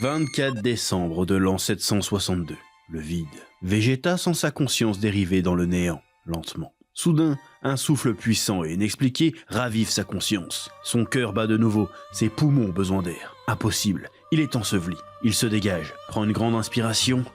24 décembre de l'an 762. Le vide. Vegeta sent sa conscience dériver dans le néant, lentement. Soudain, un souffle puissant et inexpliqué ravive sa conscience. Son cœur bat de nouveau, ses poumons ont besoin d'air. Impossible, il est enseveli. Il se dégage, prend une grande inspiration.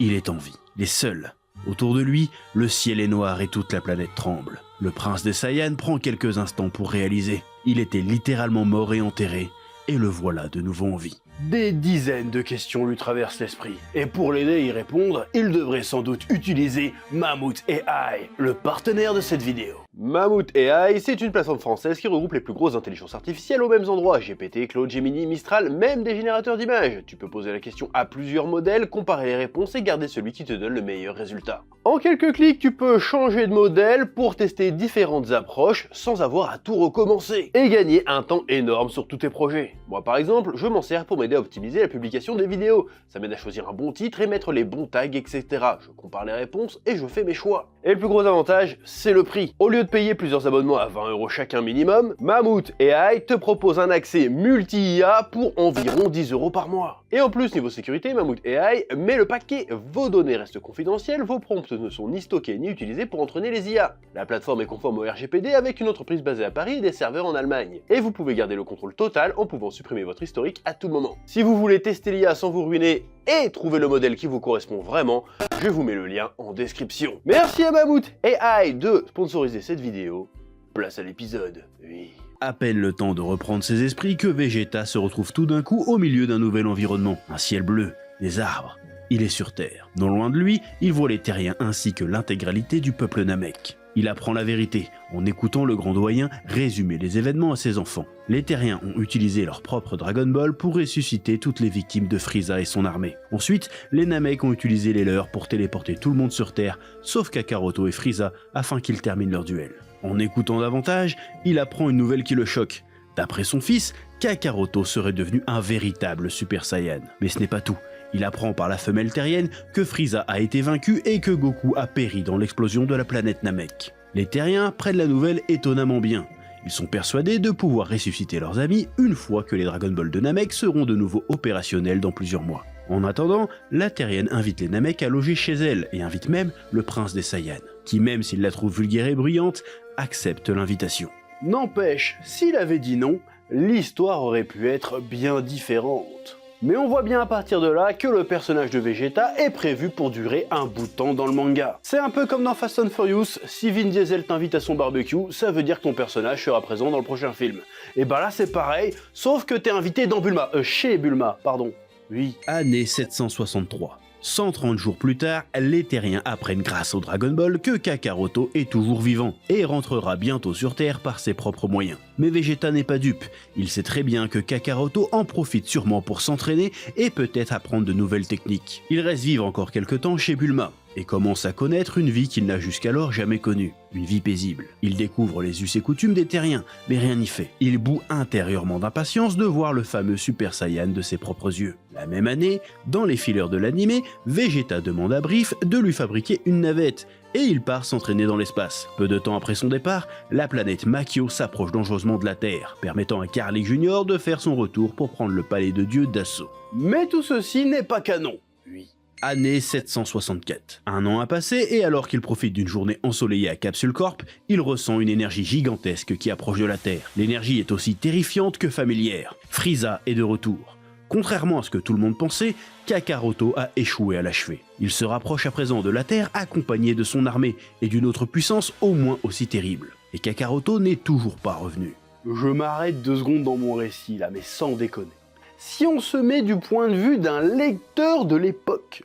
Il est en vie, il est seul. Autour de lui, le ciel est noir et toute la planète tremble. Le prince des Saiyans prend quelques instants pour réaliser. Il était littéralement mort et enterré, et le voilà de nouveau en vie. Des dizaines de questions lui traversent l'esprit, et pour l'aider à y répondre, il devrait sans doute utiliser Mammouth AI, le partenaire de cette vidéo. Mammouth AI, c'est une plateforme française qui regroupe les plus grosses intelligences artificielles aux mêmes endroits, GPT, Claude, Gemini, Mistral, même des générateurs d'images. Tu peux poser la question à plusieurs modèles, comparer les réponses et garder celui qui te donne le meilleur résultat. En quelques clics, tu peux changer de modèle pour tester différentes approches sans avoir à tout recommencer, et gagner un temps énorme sur tous tes projets. Moi par exemple, je m'en sers pour m'aider à optimiser la publication des vidéos. Ça m'aide à choisir un bon titre et mettre les bons tags, etc. Je compare les réponses et je fais mes choix. Et le plus gros avantage, c'est le prix. Au lieu de payer plusieurs abonnements à 20 € chacun minimum, Mammouth AI te propose un accès multi-IA pour environ 10 € par mois. Et en plus, niveau sécurité, Mammouth AI met le paquet, vos données restent confidentielles, vos prompts ne sont ni stockés ni utilisés pour entraîner les IA. La plateforme est conforme au RGPD avec une entreprise basée à Paris et des serveurs en Allemagne. Et vous pouvez garder le contrôle total en pouvant supprimer votre historique à tout moment. Si vous voulez tester l'IA sans vous ruiner et trouver le modèle qui vous correspond vraiment, je vous mets le lien en description. Merci à Mammouth AI de sponsoriser cette vidéo. Place à l'épisode. Oui. À peine le temps de reprendre ses esprits que Vegeta se retrouve tout d'un coup au milieu d'un nouvel environnement. Un ciel bleu, des arbres. Il est sur Terre. Non loin de lui, il voit les Terriens ainsi que l'intégralité du peuple Namek. Il apprend la vérité en écoutant le grand doyen résumer les événements à ses enfants. Les Terriens ont utilisé leur propre Dragon Ball pour ressusciter toutes les victimes de Frieza et son armée. Ensuite, les Namek ont utilisé les leurs pour téléporter tout le monde sur Terre, sauf Kakaroto et Frieza, afin qu'ils terminent leur duel. En écoutant davantage, il apprend une nouvelle qui le choque. D'après son fils, Kakaroto serait devenu un véritable Super Saiyan. Mais ce n'est pas tout. Il apprend par la femelle terrienne que Frieza a été vaincu et que Goku a péri dans l'explosion de la planète Namek. Les Terriens prennent la nouvelle étonnamment bien. Ils sont persuadés de pouvoir ressusciter leurs amis une fois que les Dragon Ball de Namek seront de nouveau opérationnels dans plusieurs mois. En attendant, la Terrienne invite les Namek à loger chez elle et invite même le prince des Saiyans, qui même s'il la trouve vulgaire et bruyante, accepte l'invitation. N'empêche, s'il avait dit non, l'histoire aurait pu être bien différente. Mais on voit bien à partir de là que le personnage de Vegeta est prévu pour durer un bout de temps dans le manga. C'est un peu comme dans Fast and Furious, si Vin Diesel t'invite à son barbecue, ça veut dire que ton personnage sera présent dans le prochain film. Et bah là c'est pareil, sauf que t'es invité dans Bulma, chez Bulma, pardon. Oui. Année 763. 130 jours plus tard, les Terriens apprennent grâce au Dragon Ball que Kakaroto est toujours vivant et rentrera bientôt sur Terre par ses propres moyens. Mais Vegeta n'est pas dupe, il sait très bien que Kakaroto en profite sûrement pour s'entraîner et peut-être apprendre de nouvelles techniques. Il reste vivre encore quelques temps chez Bulma et commence à connaître une vie qu'il n'a jusqu'alors jamais connue, une vie paisible. Il découvre les us et coutumes des Terriens, mais rien n'y fait. Il bout intérieurement d'impatience de voir le fameux Super Saiyan de ses propres yeux. La même année, dans les fillers de l'animé, Vegeta demande à Brief de lui fabriquer une navette, et il part s'entraîner dans l'espace. Peu de temps après son départ, la planète Makio s'approche dangereusement de la Terre, permettant à Carly Jr. de faire son retour pour prendre le palais de Dieu d'assaut. Mais tout ceci n'est pas canon. Oui. Année 764. Un an a passé et alors qu'il profite d'une journée ensoleillée à Capsule Corp, il ressent une énergie gigantesque qui approche de la Terre. L'énergie est aussi terrifiante que familière. Frieza est de retour. Contrairement à ce que tout le monde pensait, Kakaroto a échoué à l'achever. Il se rapproche à présent de la Terre accompagné de son armée et d'une autre puissance au moins aussi terrible. Et Kakaroto n'est toujours pas revenu. Je m'arrête 2 secondes dans mon récit là, mais sans déconner. Si on se met du point de vue d'un lecteur de l'époque,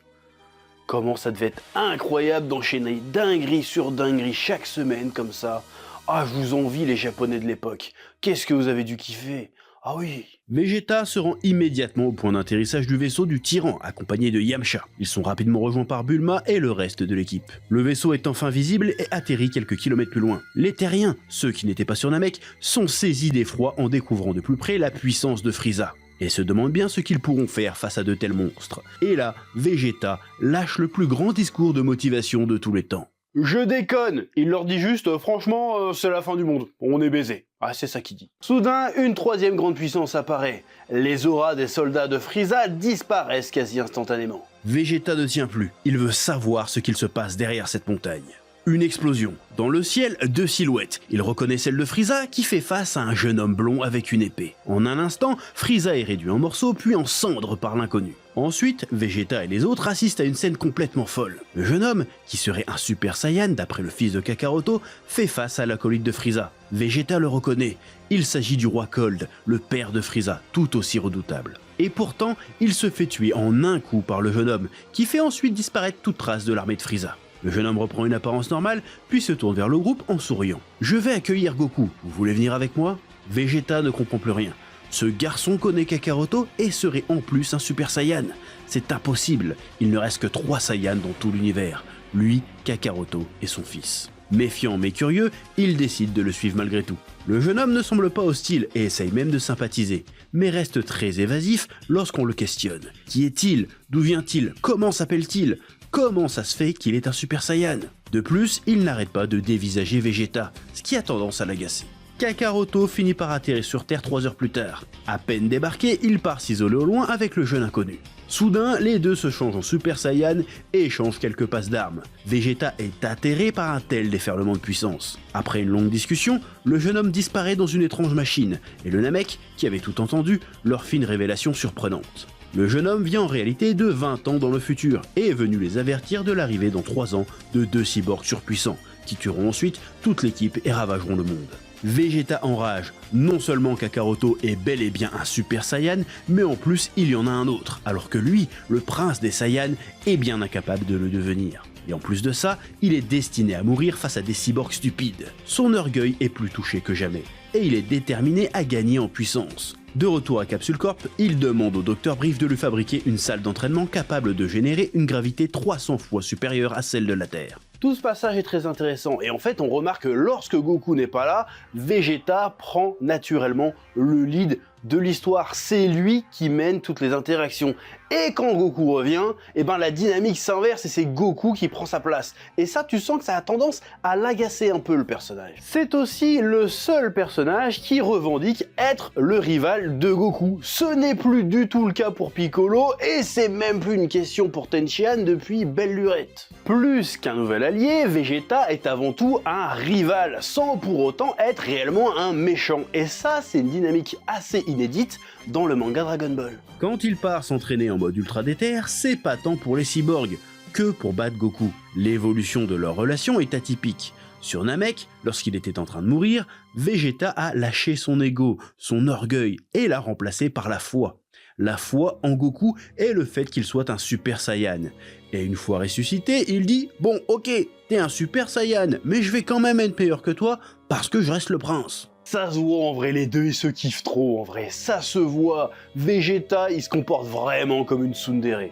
comment ça devait être incroyable d'enchaîner dinguerie sur dinguerie chaque semaine comme ça. Ah, je vous envie les Japonais de l'époque. Qu'est-ce que vous avez dû kiffer. Ah oui. Vegeta se rend immédiatement au point d'atterrissage du vaisseau du tyran, accompagné de Yamcha. Ils sont rapidement rejoints par Bulma et le reste de l'équipe. Le vaisseau est enfin visible et atterrit quelques kilomètres plus loin. Les Terriens, ceux qui n'étaient pas sur Namek, sont saisis d'effroi en découvrant de plus près la puissance de Frieza. Et se demandent bien ce qu'ils pourront faire face à de tels monstres. Et là, Vegeta lâche le plus grand discours de motivation de tous les temps. Je déconne. Il leur dit juste, franchement, c'est la fin du monde. On est baisé. Ah, c'est ça qu'il dit. Soudain, une troisième grande puissance apparaît. Les auras des soldats de Frieza disparaissent quasi instantanément. Vegeta ne tient plus. Il veut savoir ce qu'il se passe derrière cette montagne. Une explosion. Dans le ciel, deux silhouettes. Il reconnaît celle de Frieza qui fait face à un jeune homme blond avec une épée. En un instant, Frieza est réduit en morceaux puis en cendres par l'inconnu. Ensuite, Vegeta et les autres assistent à une scène complètement folle. Le jeune homme, qui serait un Super Saiyan d'après le fils de Kakaroto, fait face à l'acolyte de Frieza. Vegeta le reconnaît. Il s'agit du roi Cold, le père de Frieza, tout aussi redoutable. Et pourtant, il se fait tuer en un coup par le jeune homme, qui fait ensuite disparaître toute trace de l'armée de Frieza. Le jeune homme reprend une apparence normale, puis se tourne vers le groupe en souriant. « Je vais accueillir Goku, vous voulez venir avec moi ?» Vegeta ne comprend plus rien. Ce garçon connaît Kakaroto et serait en plus un Super Saiyan. C'est impossible, il ne reste que 3 Saiyans dans tout l'univers. Lui, Kakaroto et son fils. Méfiant mais curieux, il décide de le suivre malgré tout. Le jeune homme ne semble pas hostile et essaye même de sympathiser, mais reste très évasif lorsqu'on le questionne. Qui est-il? D'où vient-il? Comment s'appelle-t-il? Comment ça se fait qu'il est un Super Saiyan? De plus, il n'arrête pas de dévisager Vegeta, ce qui a tendance à l'agacer. Kakaroto finit par atterrir sur Terre 3 heures plus tard. À peine débarqué, il part s'isoler au loin avec le jeune inconnu. Soudain, les deux se changent en Super Saiyan et échangent quelques passes d'armes. Vegeta est atterré par un tel déferlement de puissance. Après une longue discussion, le jeune homme disparaît dans une étrange machine, et le Namek, qui avait tout entendu, leur fit une révélation surprenante. Le jeune homme vient en réalité de 20 ans dans le futur et est venu les avertir de l'arrivée dans 3 ans de 2 cyborgs surpuissants, qui tueront ensuite toute l'équipe et ravageront le monde. Vegeta enrage, non seulement Kakaroto est bel et bien un Super Saiyan, mais en plus il y en a un autre, alors que lui, le prince des Saiyans, est bien incapable de le devenir. Et en plus de ça, il est destiné à mourir face à des cyborgs stupides. Son orgueil est plus touché que jamais, et il est déterminé à gagner en puissance. De retour à Capsule Corp, il demande au Dr Brief de lui fabriquer une salle d'entraînement capable de générer une gravité 300 fois supérieure à celle de la Terre. Tout ce passage est très intéressant, et en fait on remarque que lorsque Goku n'est pas là, Vegeta prend naturellement le lead de l'histoire. C'est lui qui mène toutes les interactions. Et quand Goku revient, eh ben la dynamique s'inverse et c'est Goku qui prend sa place. Et ça, tu sens que ça a tendance à l'agacer un peu le personnage. C'est aussi le seul personnage qui revendique être le rival de Goku. Ce n'est plus du tout le cas pour Piccolo et c'est même plus une question pour Tenshinhan depuis belle lurette. Plus qu'un nouvel allié, Vegeta est avant tout un rival, sans pour autant être réellement un méchant. Et ça, c'est une dynamique assez inédite dans le manga Dragon Ball. Quand il part s'entraîner en mode ultra déter, c'est pas tant pour les cyborgs que pour battre Goku. L'évolution de leur relation est atypique. Sur Namek, lorsqu'il était en train de mourir, Vegeta a lâché son ego, son orgueil, et l'a remplacé par la foi. La foi en Goku est le fait qu'il soit un Super Saiyan. Et une fois ressuscité, il dit « Bon, ok, t'es un Super Saiyan, mais je vais quand même être meilleur que toi parce que je reste le prince. » Ça se voit en vrai, les deux ils se kiffent trop en vrai, ça se voit. Vegeta il se comporte vraiment comme une tsundere.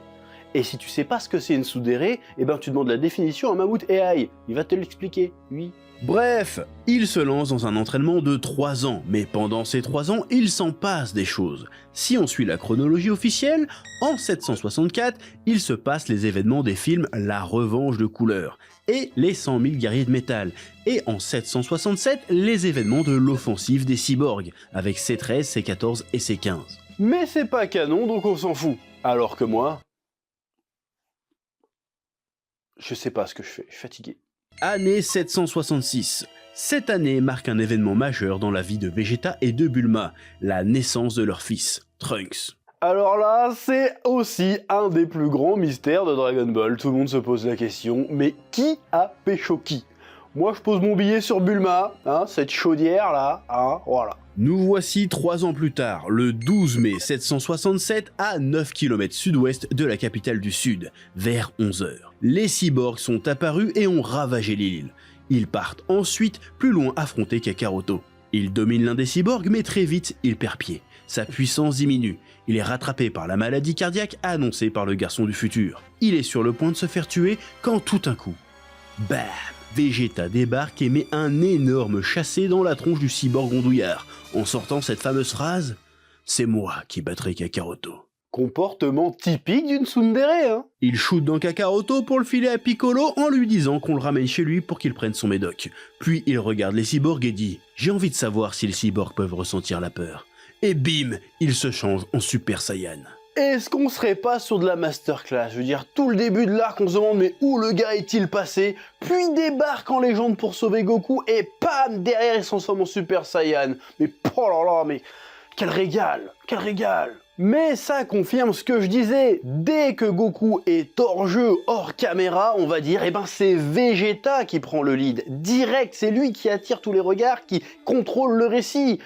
Et si tu sais pas ce que c'est une tsundere, eh ben tu demandes la définition à Mammouth AI, il va te l'expliquer, oui. Bref, il se lance dans un entraînement de 3 ans, mais pendant ces 3 ans, il s'en passe des choses. Si on suit la chronologie officielle, en 764, il se passe les événements des films La Revanche de Couleur et les 100 000 guerriers de métal, et en 767, les événements de l'offensive des cyborgs, avec C13, C14 et C15. Mais c'est pas canon, donc on s'en fout. Alors que moi... je sais pas ce que je fais, je suis fatigué. Année 766. Cette année marque un événement majeur dans la vie de Vegeta et de Bulma, la naissance de leur fils, Trunks. Alors là, c'est aussi un des plus grands mystères de Dragon Ball. Tout le monde se pose la question, mais qui a pécho qui? Moi, je pose mon billet sur Bulma, hein, cette chaudière là, hein, voilà. Nous voici 3 ans plus tard, le 12 mai 767, à 9 km sud-ouest de la capitale du Sud, vers 11 h. Les cyborgs sont apparus et ont ravagé l'île. Ils partent ensuite plus loin affronter Kakaroto. Il domine l'un des cyborgs, mais très vite, il perd pied. Sa puissance diminue. Il est rattrapé par la maladie cardiaque annoncée par le garçon du futur. Il est sur le point de se faire tuer quand tout d'un coup, bam! Vegeta débarque et met un énorme chassé dans la tronche du cyborg ondouillard, en sortant cette fameuse phrase « C'est moi qui battrai Kakaroto ». Comportement typique d'une tsundere, hein. Il shoot dans Kakaroto pour le filer à Piccolo en lui disant qu'on le ramène chez lui pour qu'il prenne son médoc. Puis il regarde les cyborgs et dit « J'ai envie de savoir si les cyborgs peuvent ressentir la peur. » Et bim, il se change en Super Saiyan. Est-ce qu'on serait pas sur de la masterclass? Je veux dire, tout le début de l'arc, on se demande mais où le gars est-il passé? Puis débarque en légende pour sauver Goku et pam, derrière il se transforme en Super Saiyan. Mais oh là là, mais quel régal, quel régal! Mais ça confirme ce que je disais, dès que Goku est hors jeu, hors caméra, on va dire, eh ben c'est Vegeta qui prend le lead. Direct, c'est lui qui attire tous les regards, qui contrôle le récit.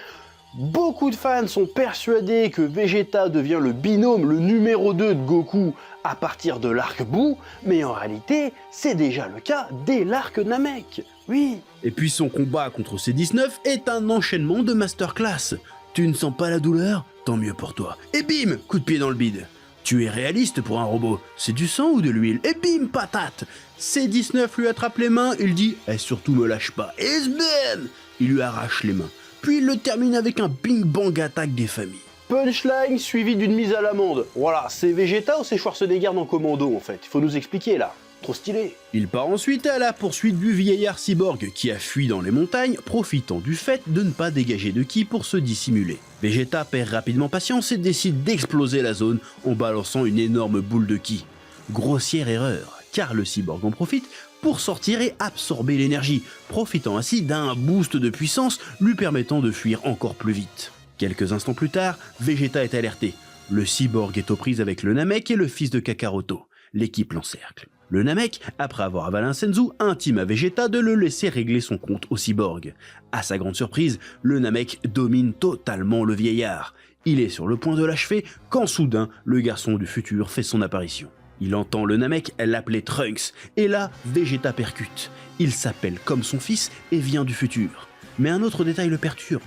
Beaucoup de fans sont persuadés que Vegeta devient le binôme, le numéro 2 de Goku à partir de l'arc Boo, mais en réalité, c'est déjà le cas dès l'arc Namek. Oui. Et puis son combat contre C19 est un enchaînement de masterclass. Tu ne sens pas la douleur? Tant mieux pour toi. Et bim, coup de pied dans le bide. Tu es réaliste pour un robot. C'est du sang ou de l'huile? Et bim, patate. C19 lui attrape les mains, il dit « Eh, surtout me lâche pas ». Et bam, il lui arrache les mains. Puis il le termine avec un bing-bang attaque des familles. Punchline suivi d'une mise à l'amende. Voilà, c'est Vegeta ou c'est Schwarzenegger dans Commando en fait? Il faut nous expliquer là. Trop stylé. Il part ensuite à la poursuite du vieillard cyborg qui a fui dans les montagnes, profitant du fait de ne pas dégager de ki pour se dissimuler. Vegeta perd rapidement patience et décide d'exploser la zone en balançant une énorme boule de ki. Grossière erreur, car le cyborg en profite pour sortir et absorber l'énergie, profitant ainsi d'un boost de puissance lui permettant de fuir encore plus vite. Quelques instants plus tard, Vegeta est alerté. Le cyborg est aux prises avec le Namek et le fils de Kakaroto. L'équipe l'encercle. Le Namek, après avoir avalé un Senzu, intime à Vegeta de le laisser régler son compte au cyborg. À sa grande surprise, le Namek domine totalement le vieillard. Il est sur le point de l'achever quand soudain, le garçon du futur fait son apparition. Il entend le Namek l'appeler Trunks, et là, Vegeta percute. Il s'appelle comme son fils et vient du futur. Mais un autre détail le perturbe.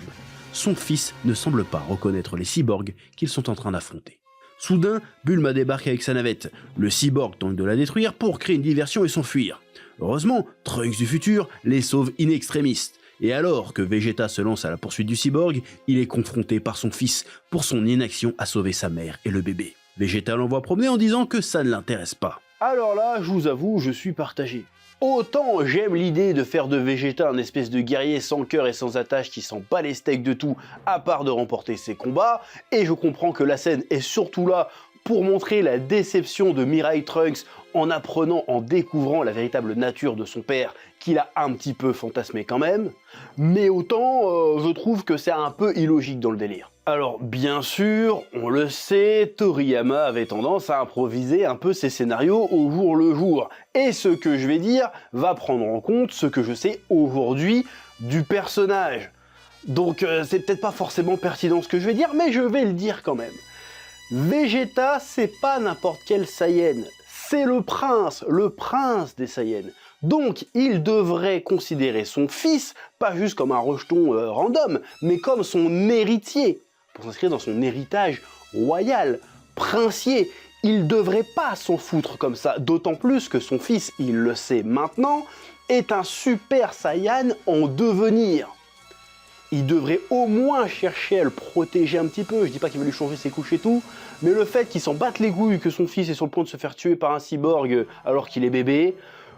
Son fils ne semble pas reconnaître les cyborgs qu'ils sont en train d'affronter. Soudain, Bulma débarque avec sa navette. Le cyborg tente de la détruire pour créer une diversion et s'enfuir. Heureusement, Trunks du futur les sauve in extremis. Et alors que Vegeta se lance à la poursuite du cyborg, il est confronté par son fils pour son inaction à sauver sa mère et le bébé. Vegeta l'envoie promener en disant que ça ne l'intéresse pas. Alors là, je vous avoue, je suis partagé. Autant j'aime l'idée de faire de Vegeta un espèce de guerrier sans cœur et sans attache qui sent pas les steaks de tout à part de remporter ses combats, et je comprends que la scène est surtout là pour montrer la déception de Mirai Trunks en apprenant, en découvrant la véritable nature de son père qu'il a un petit peu fantasmé quand même, mais autant je trouve que c'est un peu illogique dans le délire. Alors bien sûr, on le sait, Toriyama avait tendance à improviser un peu ses scénarios au jour le jour, et ce que je vais dire va prendre en compte ce que je sais aujourd'hui du personnage. Donc c'est peut-être pas forcément pertinent ce que je vais dire, mais je vais le dire quand même. Vegeta, c'est pas n'importe quel Saiyan, c'est le prince des Saiyans. Donc il devrait considérer son fils, pas juste comme un rejeton random, mais comme son héritier, pour s'inscrire dans son héritage royal, princier. Il devrait pas s'en foutre comme ça, d'autant plus que son fils, il le sait maintenant, est un Super Saiyan en devenir. Il devrait au moins chercher à le protéger un petit peu. Je dis pas qu'il va lui changer ses couches et tout, mais le fait qu'il s'en batte les couilles, que son fils est sur le point de se faire tuer par un cyborg alors qu'il est bébé,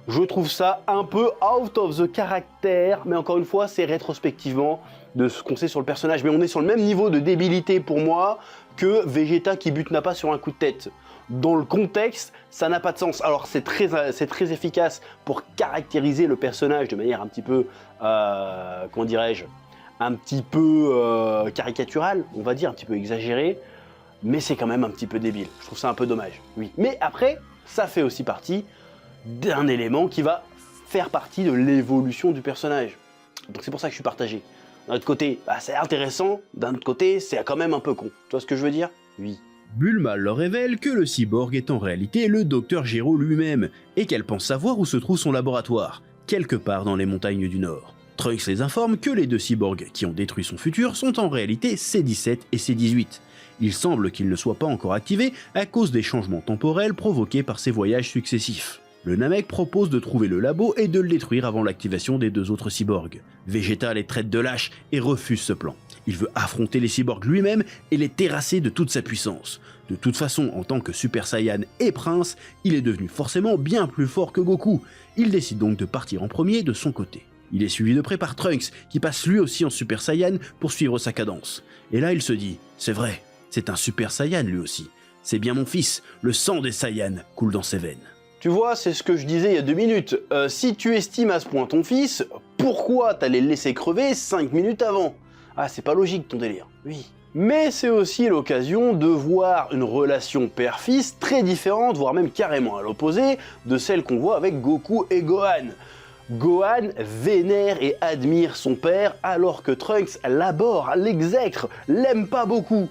je trouve ça un peu out of the character, mais encore une fois, c'est rétrospectivement de ce qu'on sait sur le personnage. Mais on est sur le même niveau de débilité pour moi que Vegeta qui bute Nappa sur un coup de tête. Dans le contexte, ça n'a pas de sens. Alors c'est très efficace pour caractériser le personnage de manière un petit peu, comment dirais-je, un petit peu caricaturale, on va dire, un petit peu exagérée, mais c'est quand même un petit peu débile. Je trouve ça un peu dommage, oui. Mais après, ça fait aussi partie d'un élément qui va faire partie de l'évolution du personnage. Donc c'est pour ça que je suis partagé. D'un autre côté, bah, c'est intéressant, d'un autre côté, c'est quand même un peu con. Tu vois ce que je veux dire? Oui. Bulma leur révèle que le cyborg est en réalité le Dr Gero lui-même, et qu'elle pense savoir où se trouve son laboratoire, quelque part dans les montagnes du Nord. Trunks les informe que les deux cyborgs qui ont détruit son futur sont en réalité C17 et C18. Il semble qu'ils ne soient pas encore activés à cause des changements temporels provoqués par ces voyages successifs. Le Namek propose de trouver le labo et de le détruire avant l'activation des deux autres cyborgs. Vegeta les traite de lâches et refuse ce plan. Il veut affronter les cyborgs lui-même et les terrasser de toute sa puissance. De toute façon, en tant que Super Saiyan et prince, il est devenu forcément bien plus fort que Goku. Il décide donc de partir en premier de son côté. Il est suivi de près par Trunks, qui passe lui aussi en Super Saiyan pour suivre sa cadence. Et là il se dit, c'est vrai, c'est un Super Saiyan lui aussi. C'est bien mon fils, le sang des Saiyans coule dans ses veines. Tu vois, c'est ce que je disais il y a 2 minutes. Si tu estimes à ce point ton fils, pourquoi t'allais le laisser crever 5 minutes avant? Ah, c'est pas logique ton délire. Oui. Mais c'est aussi l'occasion de voir une relation père-fils très différente, voire même carrément à l'opposé, de celle qu'on voit avec Goku et Gohan. Gohan vénère et admire son père alors que Trunks l'aborde, l'exècre, l'aime pas beaucoup.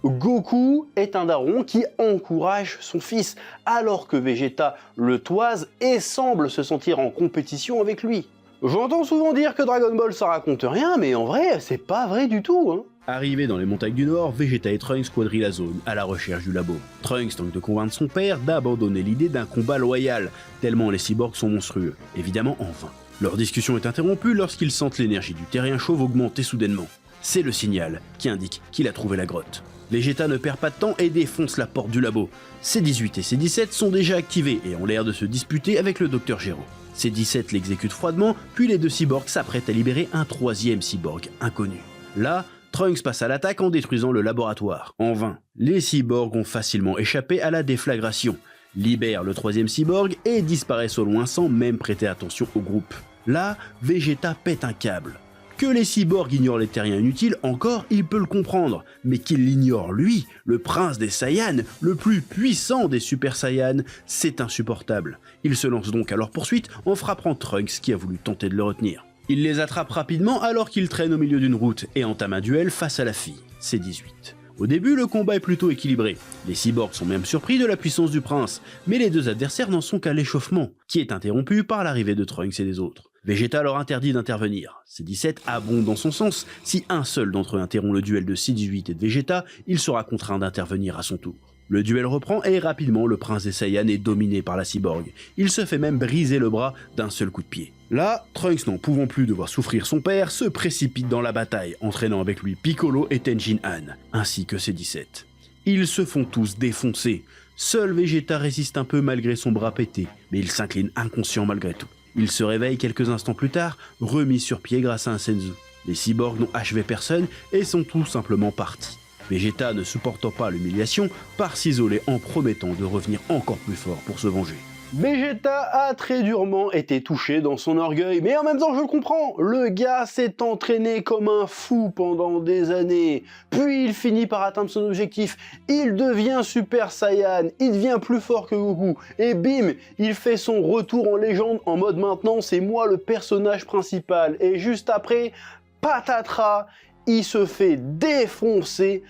Goku est un daron qui encourage son fils alors que Vegeta le toise et semble se sentir en compétition avec lui. J'entends souvent dire que Dragon Ball ça raconte rien, mais en vrai c'est pas vrai du tout. Arrivé dans les montagnes du Nord, Vegeta et Trunks quadrillent la zone à la recherche du labo. Trunks tente de convaincre son père d'abandonner l'idée d'un combat loyal, tellement les cyborgs sont monstrueux, évidemment en vain. Leur discussion est interrompue lorsqu'ils sentent l'énergie du terrien chauve augmenter soudainement. C'est le signal qui indique qu'il a trouvé la grotte. Vegeta ne perd pas de temps et défonce la porte du labo. C18 et C17 sont déjà activés et ont l'air de se disputer avec le Dr Gero. C17 l'exécute froidement, puis les deux cyborgs s'apprêtent à libérer un troisième cyborg inconnu. Là, Trunks passe à l'attaque en détruisant le laboratoire. En vain, les cyborgs ont facilement échappé à la déflagration, libèrent le troisième cyborg et disparaissent au loin sans même prêter attention au groupe. Là, Vegeta pète un câble. Que les cyborgs ignorent les terriens inutiles, encore il peut le comprendre, mais qu'il l'ignore lui, le prince des Saiyans, le plus puissant des Super Saiyans, c'est insupportable. Il se lance donc à leur poursuite en frappant Trunks qui a voulu tenter de le retenir. Il les attrape rapidement alors qu'ils traînent au milieu d'une route et entame un duel face à la fille, C18. Au début, le combat est plutôt équilibré. Les cyborgs sont même surpris de la puissance du prince, mais les deux adversaires n'en sont qu'à l'échauffement, qui est interrompu par l'arrivée de Trunks et des autres. Vegeta leur interdit d'intervenir. C17 abonde dans son sens. Si un seul d'entre eux interrompt le duel de C18 et de Vegeta, il sera contraint d'intervenir à son tour. Le duel reprend et rapidement le prince des Saiyans est dominé par la cyborg. Il se fait même briser le bras d'un seul coup de pied. Là, Trunks n'en pouvant plus de voir souffrir son père, se précipite dans la bataille, entraînant avec lui Piccolo et Tenjin Han, ainsi que C17. Ils se font tous défoncer. Seul Vegeta résiste un peu malgré son bras pété, mais il s'incline inconscient malgré tout. Il se réveille quelques instants plus tard, remis sur pied grâce à un Senzu. Les cyborgs n'ont achevé personne et sont tout simplement partis. Vegeta, ne supportant pas l'humiliation, part s'isoler en promettant de revenir encore plus fort pour se venger. Vegeta a très durement été touché dans son orgueil, mais en même temps je le comprends, le gars s'est entraîné comme un fou pendant des années, puis il finit par atteindre son objectif, il devient Super Saiyan, il devient plus fort que Goku, et bim, il fait son retour en légende en mode maintenant c'est moi le personnage principal, et juste après, patatras, il se fait défoncer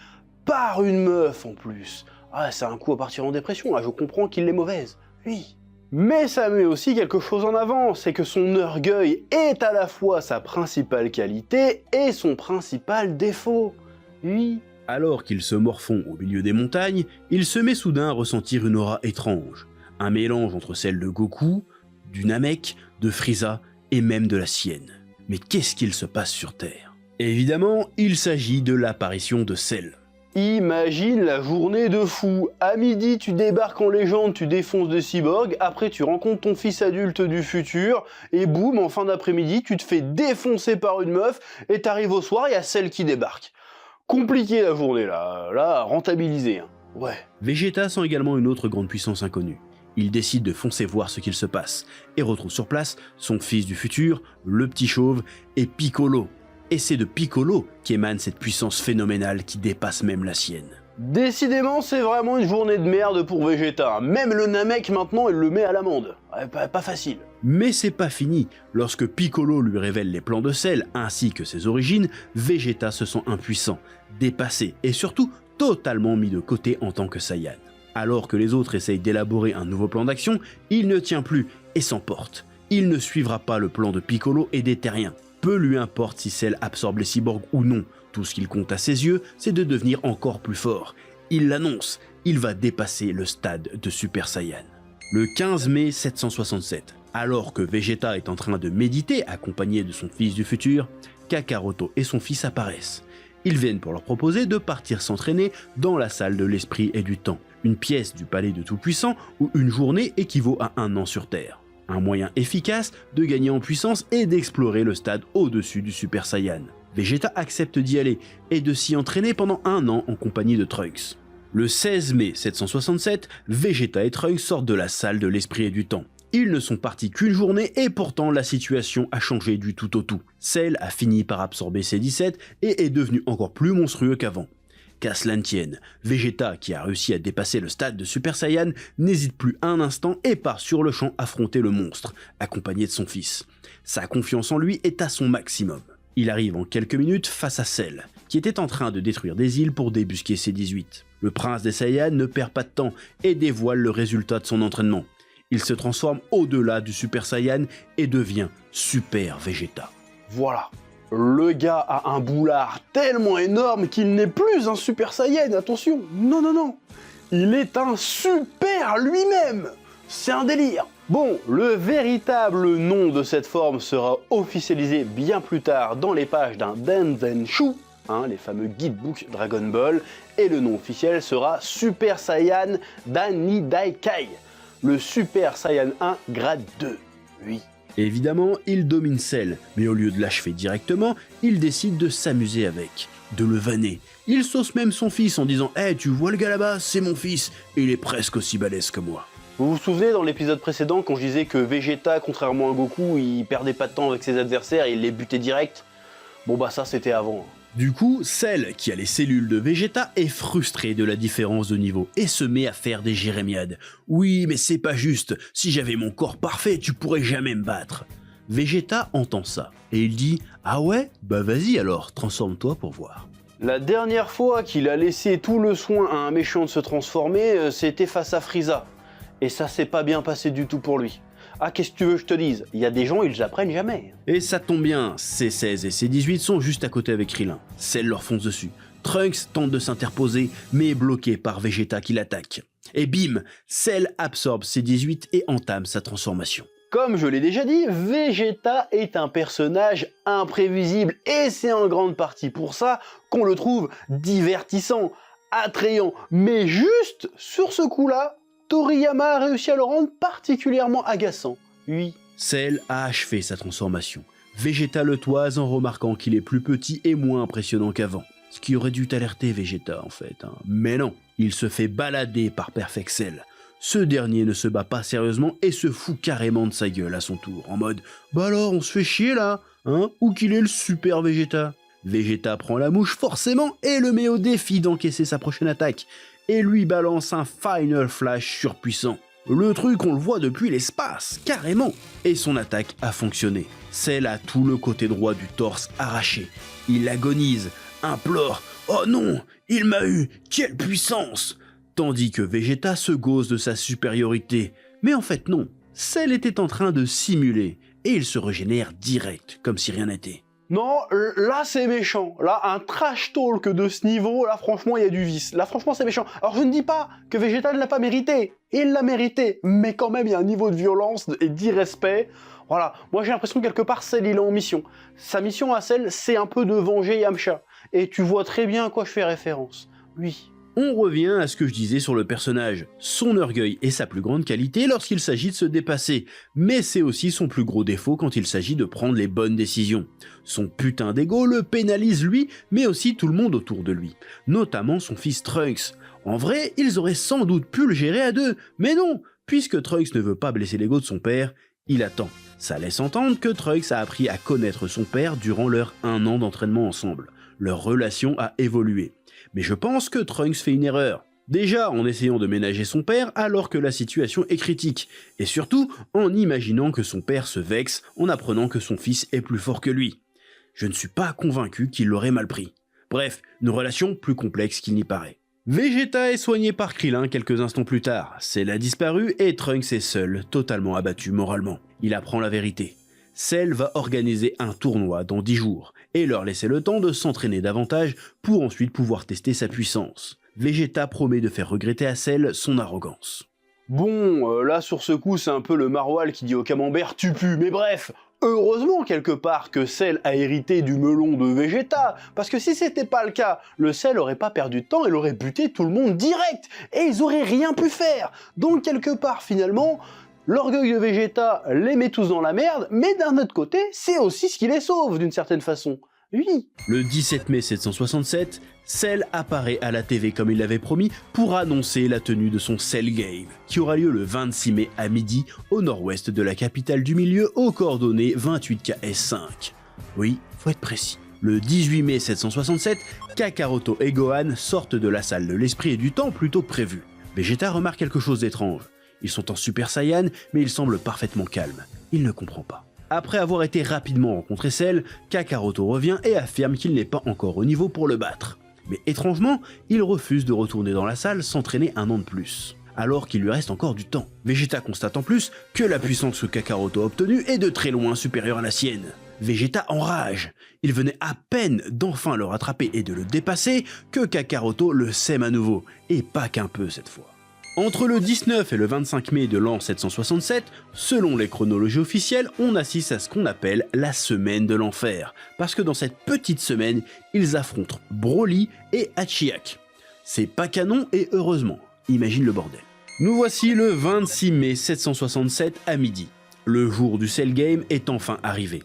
par une meuf en plus. Ah, c'est un coup à partir en dépression, là je comprends qu'il est mauvaise, oui. Mais ça met aussi quelque chose en avant, c'est que son orgueil est à la fois sa principale qualité et son principal défaut. Oui. Alors qu'il se morfond au milieu des montagnes, il se met soudain à ressentir une aura étrange. Un mélange entre celle de Goku, du Namek, de Frieza et même de la sienne. Mais qu'est-ce qu'il se passe sur Terre? Évidemment, il s'agit de l'apparition de Cell. Imagine la journée de fou. À midi, tu débarques en légende, tu défonces des cyborgs, après tu rencontres ton fils adulte du futur, et boum, en fin d'après-midi, tu te fais défoncer par une meuf, et t'arrives au soir, il y a Cell qui débarque. Compliqué la journée là, rentabilisé. Ouais. Vegeta sent également une autre grande puissance inconnue. Il décide de foncer voir ce qu'il se passe, et retrouve sur place son fils du futur, le petit chauve, et Piccolo. Et c'est de Piccolo qu'émane cette puissance phénoménale qui dépasse même la sienne. Décidément, c'est vraiment une journée de merde pour Vegeta. Même le Namek maintenant, il le met à l'amende. Pas facile. Mais c'est pas fini. Lorsque Piccolo lui révèle les plans de Cell ainsi que ses origines, Vegeta se sent impuissant, dépassé et surtout totalement mis de côté en tant que Saiyan. Alors que les autres essayent d'élaborer un nouveau plan d'action, il ne tient plus et s'emporte. Il ne suivra pas le plan de Piccolo et des Terriens. Peu lui importe si Cell absorbe les cyborgs ou non, tout ce qu'il compte à ses yeux, c'est de devenir encore plus fort. Il l'annonce, il va dépasser le stade de Super Saiyan. Le 15 mai 767, alors que Vegeta est en train de méditer accompagné de son fils du futur, Kakaroto et son fils apparaissent. Ils viennent pour leur proposer de partir s'entraîner dans la salle de l'esprit et du temps, une pièce du palais de Tout-Puissant où une journée équivaut à un an sur Terre. Un moyen efficace de gagner en puissance et d'explorer le stade au-dessus du Super Saiyan. Vegeta accepte d'y aller et de s'y entraîner pendant un an en compagnie de Trunks. Le 16 mai 767, Vegeta et Trunks sortent de la salle de l'esprit et du temps. Ils ne sont partis qu'une journée et pourtant la situation a changé du tout au tout. Cell a fini par absorber ses 17 et est devenu encore plus monstrueux qu'avant. Qu'à cela ne tienne, Vegeta, qui a réussi à dépasser le stade de Super Saiyan, n'hésite plus un instant et part sur le champ affronter le monstre, accompagné de son fils. Sa confiance en lui est à son maximum. Il arrive en quelques minutes face à Cell, qui était en train de détruire des îles pour débusquer ses 18. Le prince des Saiyans ne perd pas de temps et dévoile le résultat de son entraînement. Il se transforme au-delà du Super Saiyan et devient Super Vegeta. Voilà. Le gars a un boulard tellement énorme qu'il n'est plus un Super Saiyan, attention. Non, non, non. Il est un super lui-même. C'est un délire. Bon, le véritable nom de cette forme sera officialisé bien plus tard dans les pages d'un Danzenshu, les fameux guidebooks Dragon Ball, et le nom officiel sera Super Saiyan Danidaikai, le Super Saiyan 1 grade 2, oui. Évidemment, il domine Cell, mais au lieu de l'achever directement, il décide de s'amuser avec, de le vanner. Il sauce même son fils en disant « Hey, tu vois le gars là-bas, c'est mon fils, et il est presque aussi balèze que moi. » Vous vous souvenez dans l'épisode précédent quand je disais que Vegeta, contrairement à Goku, il perdait pas de temps avec ses adversaires et il les butait direct? Bon bah ça c'était avant. Du coup, Cell, qui a les cellules de Vegeta, est frustré de la différence de niveau et se met à faire des jérémiades. « Oui, mais c'est pas juste, si j'avais mon corps parfait, tu pourrais jamais me battre. » Vegeta entend ça et il dit « Ah ouais? Bah vas-y alors, transforme-toi pour voir. » La dernière fois qu'il a laissé tout le soin à un méchant de se transformer, c'était face à Frieza. Et ça s'est pas bien passé du tout pour lui. Ah, qu'est-ce que tu veux que je te dise? Il y a des gens, ils apprennent jamais. Et ça tombe bien, C16 et C18 sont juste à côté avec Krillin. Cell leur fonce dessus. Trunks tente de s'interposer, mais est bloqué par Vegeta qui l'attaque. Et bim, Cell absorbe C18 et entame sa transformation. Comme je l'ai déjà dit, Vegeta est un personnage imprévisible et c'est en grande partie pour ça qu'on le trouve divertissant, attrayant, mais juste sur ce coup-là, Toriyama a réussi à le rendre particulièrement agaçant, oui. Cell a achevé sa transformation. Vegeta le toise en remarquant qu'il est plus petit et moins impressionnant qu'avant. Ce qui aurait dû t'alerter Vegeta en fait, Mais non, il se fait balader par Perfect Cell. Ce dernier ne se bat pas sérieusement et se fout carrément de sa gueule à son tour, en mode « Bah alors, on se fait chier là, Ou qu'il est le super Vegeta ?» Vegeta prend la mouche forcément et le met au défi d'encaisser sa prochaine attaque, et lui balance un Final Flash surpuissant. Le truc, on le voit depuis l'espace, carrément. Et son attaque a fonctionné. Cell a tout le côté droit du torse arraché. Il agonise, implore « Oh non, il m'a eu, quelle puissance !» Tandis que Vegeta se gauze de sa supériorité. Mais en fait non, Cell était en train de simuler, et il se régénère direct, comme si rien n'était. Non, là c'est méchant. Là, un trash talk de ce niveau, là franchement il y a du vice. Là franchement c'est méchant. Alors je ne dis pas que Vegeta ne l'a pas mérité. Il l'a mérité. Mais quand même il y a un niveau de violence et d'irrespect. Voilà, moi j'ai l'impression que quelque part Cell il est en mission. Sa mission à Cell c'est un peu de venger Yamcha. Et tu vois très bien à quoi je fais référence. Oui. On revient à ce que je disais sur le personnage. Son orgueil est sa plus grande qualité lorsqu'il s'agit de se dépasser, mais c'est aussi son plus gros défaut quand il s'agit de prendre les bonnes décisions. Son putain d'ego le pénalise lui, mais aussi tout le monde autour de lui, notamment son fils Trunks. En vrai, ils auraient sans doute pu le gérer à deux, mais non, puisque Trunks ne veut pas blesser l'ego de son père, il attend. Ça laisse entendre que Trunks a appris à connaître son père durant leur 1 an d'entraînement ensemble. Leur relation a évolué. Mais je pense que Trunks fait une erreur. Déjà en essayant de ménager son père alors que la situation est critique, et surtout en imaginant que son père se vexe en apprenant que son fils est plus fort que lui. Je ne suis pas convaincu qu'il l'aurait mal pris. Bref, une relation plus complexe qu'il n'y paraît. Vegeta est soigné par Krillin quelques instants plus tard. Cell a disparu et Trunks est seul, totalement abattu moralement. Il apprend la vérité. Cell va organiser un tournoi dans 10 jours et leur laisser le temps de s'entraîner davantage pour ensuite pouvoir tester sa puissance. Vegeta promet de faire regretter à Cell son arrogance. Bon, là sur ce coup c'est un peu le maroilles qui dit au camembert « tu pues », mais bref, Heureusement quelque part que Cell a hérité du melon de Vegeta, parce que si c'était pas le cas, le Cell aurait pas perdu de temps et aurait buté tout le monde direct, et ils auraient rien pu faire. Donc quelque part finalement, l'orgueil de Vegeta les met tous dans la merde, mais d'un autre côté, c'est aussi ce qui les sauve d'une certaine façon. Oui. Le 17 mai 767, Cell apparaît à la TV comme il l'avait promis pour annoncer la tenue de son Cell Game, qui aura lieu le 26 mai à midi au nord-ouest de la capitale du milieu aux coordonnées 28KS5. Oui, faut être précis. Le 18 mai 767, Kakaroto et Gohan sortent de la salle de l'esprit et du temps plus tôt que prévu. Vegeta remarque quelque chose d'étrange. Ils sont en Super Saiyan, mais il semble parfaitement calme. Il ne comprend pas. Après avoir été rapidement rencontré Cell, Kakaroto revient et affirme qu'il n'est pas encore au niveau pour le battre. Mais étrangement, il refuse de retourner dans la salle s'entraîner un an de plus, alors qu'il lui reste encore du temps. Vegeta constate en plus que la puissance que Kakaroto a obtenue est de très loin supérieure à la sienne. Vegeta enrage. Il venait à peine d'enfin le rattraper et de le dépasser que Kakaroto le sème à nouveau, et pas qu'un peu cette fois. Entre le 19 et le 25 mai de l'an 767, selon les chronologies officielles, on assiste à ce qu'on appelle la semaine de l'enfer, parce que dans cette petite semaine, ils affrontent Broly et Hachiak. C'est pas canon et heureusement, imagine le bordel. Nous voici le 26 mai 767 à midi. Le jour du Cell Game est enfin arrivé.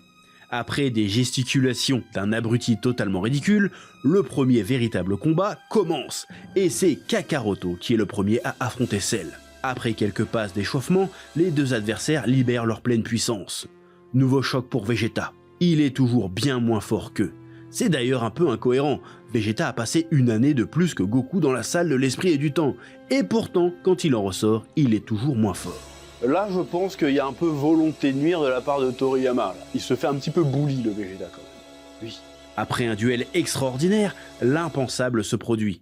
Après des gesticulations d'un abruti totalement ridicule, le premier véritable combat commence, et c'est Kakaroto qui est le premier à affronter Cell. Après quelques passes d'échauffement, les deux adversaires libèrent leur pleine puissance. Nouveau choc pour Vegeta. Il est toujours bien moins fort qu'eux. C'est d'ailleurs un peu incohérent, Vegeta a passé une année de plus que Goku dans la salle de l'esprit et du temps, et pourtant, quand il en ressort, il est toujours moins fort. Là, je pense qu'il y a un peu volonté de nuire de la part de Toriyama. Là. Il se fait un petit peu bully, le Vegeta, quand même. Oui. Après un duel extraordinaire, l'impensable se produit.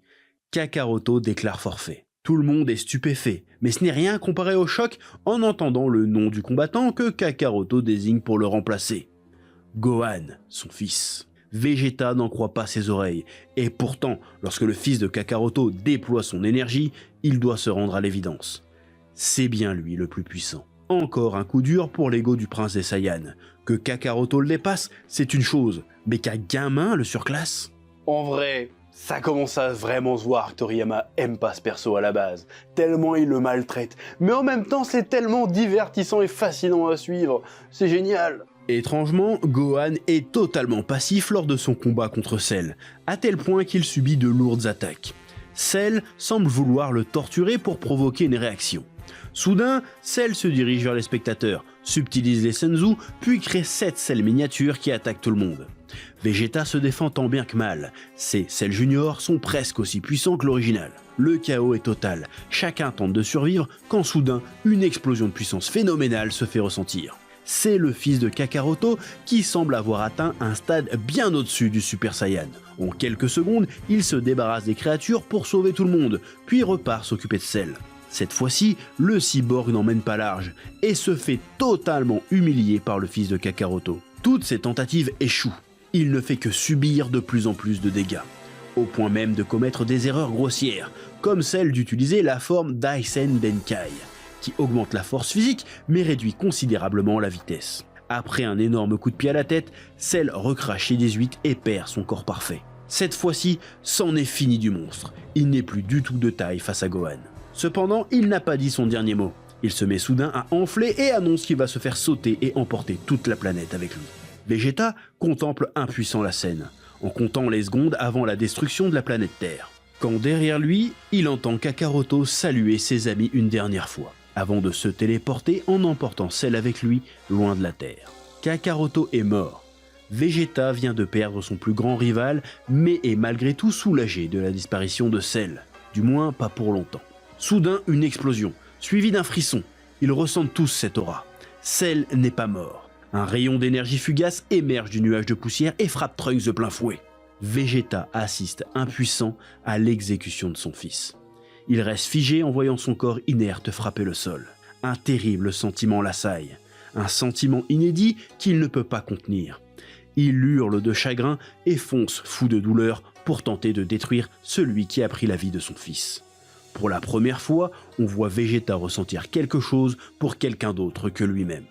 Kakaroto déclare forfait. Tout le monde est stupéfait, mais ce n'est rien comparé au choc en entendant le nom du combattant que Kakaroto désigne pour le remplacer. Gohan, son fils. Vegeta n'en croit pas ses oreilles, et pourtant, lorsque le fils de Kakaroto déploie son énergie, il doit se rendre à l'évidence. C'est bien lui le plus puissant. Encore un coup dur pour l'ego du prince des Saiyans. Que Kakaroto le dépasse, c'est une chose, mais qu'un gamin le surclasse? En vrai, ça commence à vraiment se voir que Toriyama aime pas ce perso à la base, tellement il le maltraite. Mais en même temps, c'est tellement divertissant et fascinant à suivre, c'est génial. Étrangement, Gohan est totalement passif lors de son combat contre Cell, à tel point qu'il subit de lourdes attaques. Cell semble vouloir le torturer pour provoquer une réaction. Soudain, Cell se dirige vers les spectateurs, subtilise les Senzu, puis crée 7 Cell miniatures qui attaquent tout le monde. Vegeta se défend tant bien que mal, ces Cell Junior sont presque aussi puissants que l'original. Le chaos est total, chacun tente de survivre quand soudain, une explosion de puissance phénoménale se fait ressentir. C'est le fils de Kakaroto qui semble avoir atteint un stade bien au-dessus du Super Saiyan. En quelques secondes, il se débarrasse des créatures pour sauver tout le monde, puis repart s'occuper de Cell. Cette fois-ci, le cyborg n'emmène pas large et se fait totalement humilier par le fils de Kakaroto. Toutes ses tentatives échouent. Il ne fait que subir de plus en plus de dégâts, au point même de commettre des erreurs grossières, comme celle d'utiliser la forme Daisen Denkai, qui augmente la force physique mais réduit considérablement la vitesse. Après un énorme coup de pied à la tête, Cell recrache chez 18 et perd son corps parfait. Cette fois-ci, c'en est fini du monstre. Il n'est plus du tout de taille face à Gohan. Cependant, il n'a pas dit son dernier mot. Il se met soudain à enfler et annonce qu'il va se faire sauter et emporter toute la planète avec lui. Vegeta contemple impuissant la scène, en comptant les secondes avant la destruction de la planète Terre. Quand derrière lui, il entend Kakaroto saluer ses amis une dernière fois, avant de se téléporter en emportant Cell avec lui loin de la Terre. Kakaroto est mort. Vegeta vient de perdre son plus grand rival, mais est malgré tout soulagé de la disparition de Cell, du moins pas pour longtemps. Soudain, une explosion, suivie d'un frisson. Ils ressentent tous cette aura. Cell n'est pas mort. Un rayon d'énergie fugace émerge du nuage de poussière et frappe Trunks de plein fouet. Vegeta assiste impuissant à l'exécution de son fils. Il reste figé en voyant son corps inerte frapper le sol. Un terrible sentiment l'assaille. Un sentiment inédit qu'il ne peut pas contenir. Il hurle de chagrin et fonce, fou de douleur, pour tenter de détruire celui qui a pris la vie de son fils. Pour la première fois, on voit Vegeta ressentir quelque chose pour quelqu'un d'autre que lui-même.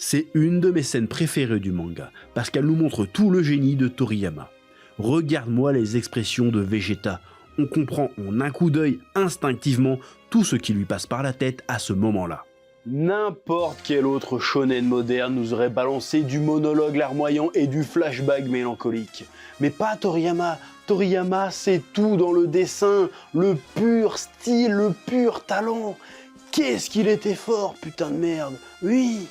C'est une de mes scènes préférées du manga, parce qu'elle nous montre tout le génie de Toriyama. Regarde-moi les expressions de Vegeta, on comprend en un coup d'œil instinctivement tout ce qui lui passe par la tête à ce moment-là. N'importe quel autre shonen moderne nous aurait balancé du monologue larmoyant et du flashback mélancolique. Mais pas Toriyama. Toriyama, c'est tout dans le dessin, le pur style, le pur talent. Qu'est-ce qu'il était fort, putain de merde. Oui.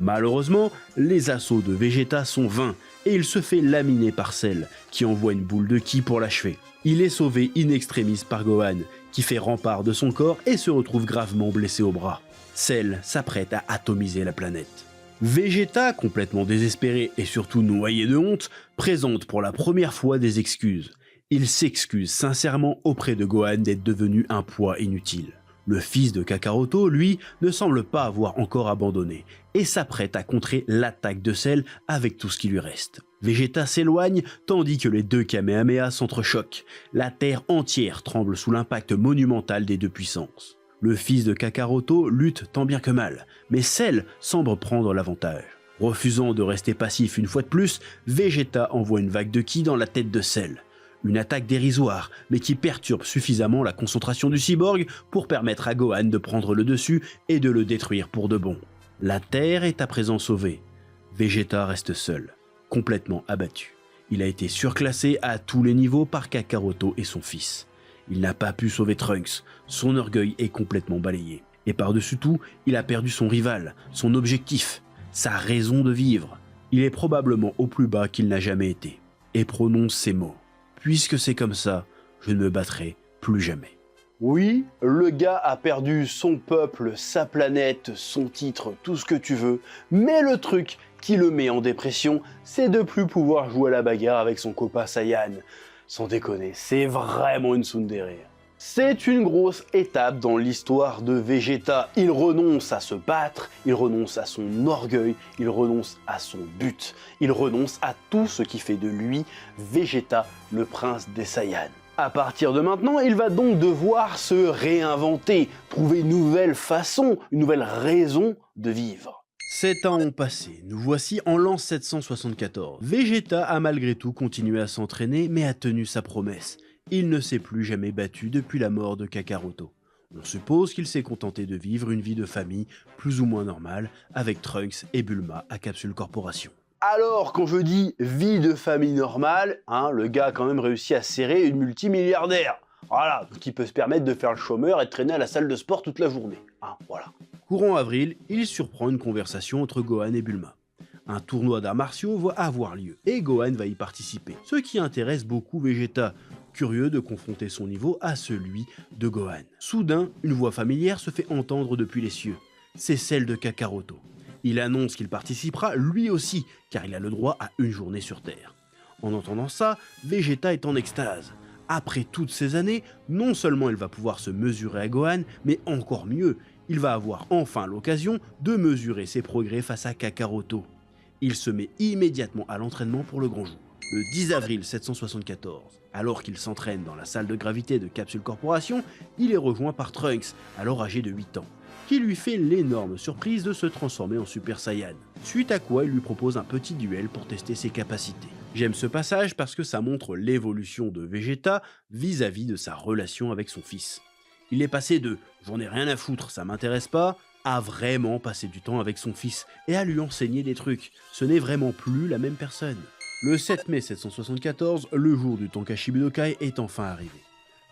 Malheureusement, les assauts de Vegeta sont vains et il se fait laminer par Cell, qui envoie une boule de ki pour l'achever. Il est sauvé in extremis par Gohan, qui fait rempart de son corps et se retrouve gravement blessé au bras. Cell s'apprête à atomiser la planète. Vegeta, complètement désespéré et surtout noyé de honte, présente pour la première fois des excuses. Il s'excuse sincèrement auprès de Gohan d'être devenu un poids inutile. Le fils de Kakaroto, lui, ne semble pas avoir encore abandonné et s'apprête à contrer l'attaque de Cell avec tout ce qui lui reste. Vegeta s'éloigne tandis que les deux Kamehameha s'entrechoquent. La terre entière tremble sous l'impact monumental des deux puissances. Le fils de Kakaroto lutte tant bien que mal, mais Cell semble prendre l'avantage. Refusant de rester passif une fois de plus, Vegeta envoie une vague de ki dans la tête de Cell. Une attaque dérisoire, mais qui perturbe suffisamment la concentration du cyborg pour permettre à Gohan de prendre le dessus et de le détruire pour de bon. La Terre est à présent sauvée. Vegeta reste seul, complètement abattu. Il a été surclassé à tous les niveaux par Kakaroto et son fils. Il n'a pas pu sauver Trunks, son orgueil est complètement balayé. Et par-dessus tout, il a perdu son rival, son objectif, sa raison de vivre. Il est probablement au plus bas qu'il n'a jamais été. Et prononce ces mots. Puisque c'est comme ça, je ne me battrai plus jamais. Oui, le gars a perdu son peuple, sa planète, son titre, tout ce que tu veux, mais le truc qui le met en dépression, c'est de plus pouvoir jouer à la bagarre avec son copain Saiyan. Sans déconner, c'est vraiment une tsundere. C'est une grosse étape dans l'histoire de Vegeta. Il renonce à se battre, il renonce à son orgueil, il renonce à son but. Il renonce à tout ce qui fait de lui Vegeta, le prince des Saiyans. À partir de maintenant, il va donc devoir se réinventer, trouver une nouvelle façon, une nouvelle raison de vivre. 7 ans ont passé, nous voici en l'an 774. Vegeta a malgré tout continué à s'entraîner, mais a tenu sa promesse. Il ne s'est plus jamais battu depuis la mort de Kakaroto. On suppose qu'il s'est contenté de vivre une vie de famille plus ou moins normale avec Trunks et Bulma à Capsule Corporation. Alors, quand je dis vie de famille normale, le gars a quand même réussi à serrer une multimilliardaire. Voilà, qui peut se permettre de faire le chômeur et de traîner à la salle de sport toute la journée. Voilà. Courant avril, il surprend une conversation entre Gohan et Bulma. Un tournoi d'arts martiaux va avoir lieu et Gohan va y participer, ce qui intéresse beaucoup Vegeta, curieux de confronter son niveau à celui de Gohan. Soudain, une voix familière se fait entendre depuis les cieux. C'est celle de Kakaroto. Il annonce qu'il participera lui aussi, car il a le droit à une journée sur Terre. En entendant ça, Vegeta est en extase. Après toutes ces années, non seulement il va pouvoir se mesurer à Gohan, mais encore mieux, il va avoir enfin l'occasion de mesurer ses progrès face à Kakaroto. Il se met immédiatement à l'entraînement pour le grand jour. Le 10 avril 774, alors qu'il s'entraîne dans la salle de gravité de Capsule Corporation, il est rejoint par Trunks, alors âgé de 8 ans, qui lui fait l'énorme surprise de se transformer en Super Saiyan, suite à quoi il lui propose un petit duel pour tester ses capacités. J'aime ce passage parce que ça montre l'évolution de Vegeta vis-à-vis de sa relation avec son fils. Il est passé de « j'en ai rien à foutre, ça m'intéresse pas » à vraiment passer du temps avec son fils et à lui enseigner des trucs. Ce n'est vraiment plus la même personne. Le 7 mai 774, le jour du Tonkaichi Budokai est enfin arrivé.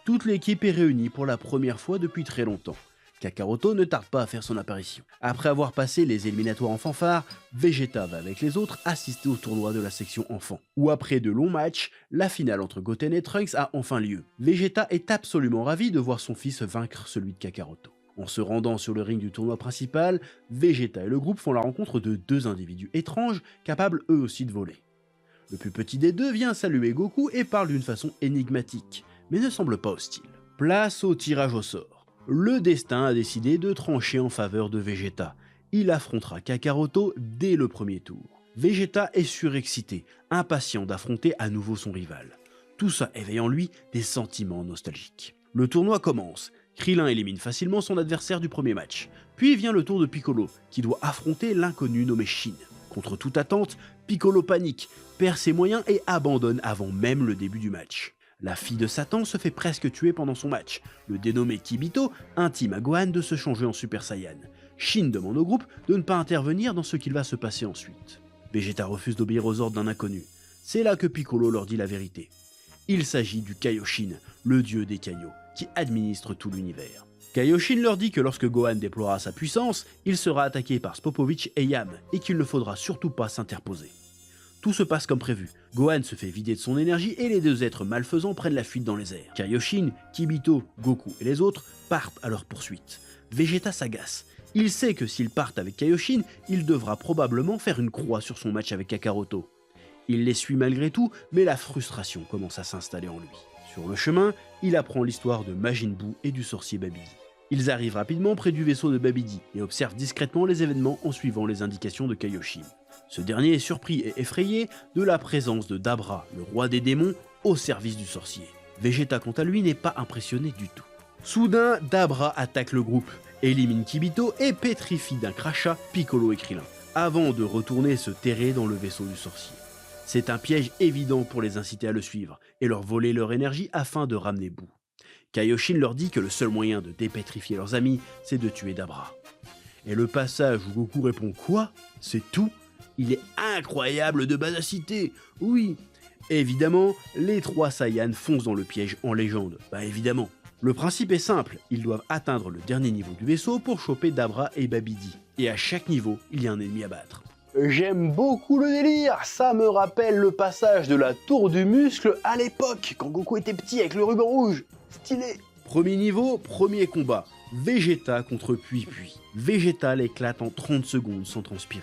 Toute l'équipe est réunie pour la première fois depuis très longtemps. Kakaroto ne tarde pas à faire son apparition. Après avoir passé les éliminatoires en fanfare, Vegeta va avec les autres assister au tournoi de la section enfants, où après de longs matchs, la finale entre Goten et Trunks a enfin lieu. Vegeta est absolument ravi de voir son fils vaincre celui de Kakaroto. En se rendant sur le ring du tournoi principal, Vegeta et le groupe font la rencontre de deux individus étranges, capables eux aussi de voler. Le plus petit des deux vient saluer Goku et parle d'une façon énigmatique, mais ne semble pas hostile. Place au tirage au sort. Le destin a décidé de trancher en faveur de Vegeta. Il affrontera Kakaroto dès le premier tour. Vegeta est surexcité, impatient d'affronter à nouveau son rival. Tout ça éveille en lui des sentiments nostalgiques. Le tournoi commence. Krillin élimine facilement son adversaire du premier match. Puis vient le tour de Piccolo, qui doit affronter l'inconnu nommé Shin. Contre toute attente, Piccolo panique, perd ses moyens et abandonne avant même le début du match. La fille de Satan se fait presque tuer pendant son match. Le dénommé Kibito intime à Gohan de se changer en Super Saiyan. Shin demande au groupe de ne pas intervenir dans ce qu'il va se passer ensuite. Vegeta refuse d'obéir aux ordres d'un inconnu. C'est là que Piccolo leur dit la vérité. Il s'agit du Kaioshin, le dieu des Kaio, qui administre tout l'univers. Kaioshin leur dit que lorsque Gohan déploiera sa puissance, il sera attaqué par Spopovich et Yam, et qu'il ne faudra surtout pas s'interposer. Tout se passe comme prévu. Gohan se fait vider de son énergie et les deux êtres malfaisants prennent la fuite dans les airs. Kaioshin, Kibito, Goku et les autres partent à leur poursuite. Vegeta s'agace. Il sait que s'ils partent avec Kaioshin, il devra probablement faire une croix sur son match avec Kakaroto. Il les suit malgré tout, mais la frustration commence à s'installer en lui. Sur le chemin, il apprend l'histoire de Majin Buu et du sorcier Babidi. Ils arrivent rapidement près du vaisseau de Babidi et observent discrètement les événements en suivant les indications de Kaioshin. Ce dernier est surpris et effrayé de la présence de Dabra, le roi des démons, au service du sorcier. Vegeta, quant à lui, n'est pas impressionné du tout. Soudain, Dabra attaque le groupe, élimine Kibito et pétrifie d'un crachat Piccolo et Krillin, avant de retourner se terrer dans le vaisseau du sorcier. C'est un piège évident pour les inciter à le suivre et leur voler leur énergie afin de ramener Buu. Kaioshin leur dit que le seul moyen de dépétrifier leurs amis, c'est de tuer Dabra. Et le passage où Goku répond « Quoi ? C'est tout ?» Il est incroyable de badacité, oui. Évidemment, les trois Saiyans foncent dans le piège en légende, bah évidemment. Le principe est simple, ils doivent atteindre le dernier niveau du vaisseau pour choper Dabra et Babidi. Et à chaque niveau, il y a un ennemi à battre. J'aime beaucoup le délire, ça me rappelle le passage de la tour du muscle à l'époque, quand Goku était petit avec le ruban rouge. Stylé. Premier niveau, premier combat. Vegeta contre Pui Pui. Vegeta l'éclate en 30 secondes sans transpirer.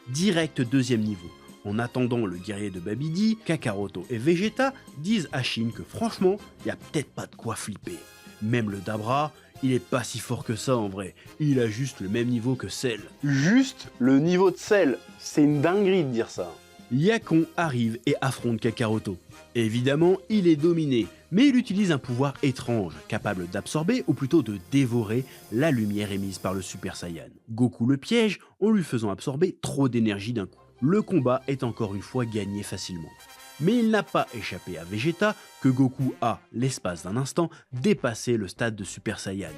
Direct deuxième niveau. En attendant le guerrier de Babidi, Kakaroto et Vegeta disent à Shin que franchement, y a peut-être pas de quoi flipper. Même le Dabra, il est pas si fort que ça en vrai, il a juste le même niveau que Cell. Juste le niveau de Cell, c'est une dinguerie de dire ça. Yakon arrive et affronte Kakaroto. Évidemment, il est dominé, mais il utilise un pouvoir étrange, capable d'absorber ou plutôt de dévorer la lumière émise par le Super Saiyan. Goku le piège en lui faisant absorber trop d'énergie d'un coup. Le combat est encore une fois gagné facilement. Mais il n'a pas échappé à Vegeta que Goku a, l'espace d'un instant, dépassé le stade de Super Saiyan.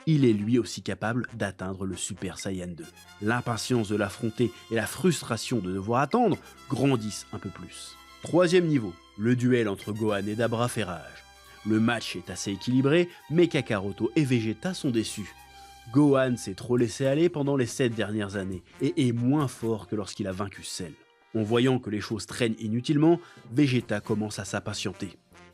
Il est lui aussi capable d'atteindre le Super Saiyan 2. L'impatience de l'affronter et la frustration de devoir attendre grandissent un peu plus. Troisième niveau, le duel entre Gohan et Dabra fait rage. Le match est assez équilibré, mais Kakaroto et Vegeta sont déçus. Gohan s'est trop laissé aller pendant les 7 dernières années et est moins fort que lorsqu'il a vaincu Cell. En voyant que les choses traînent inutilement, Vegeta commence à s'impatienter.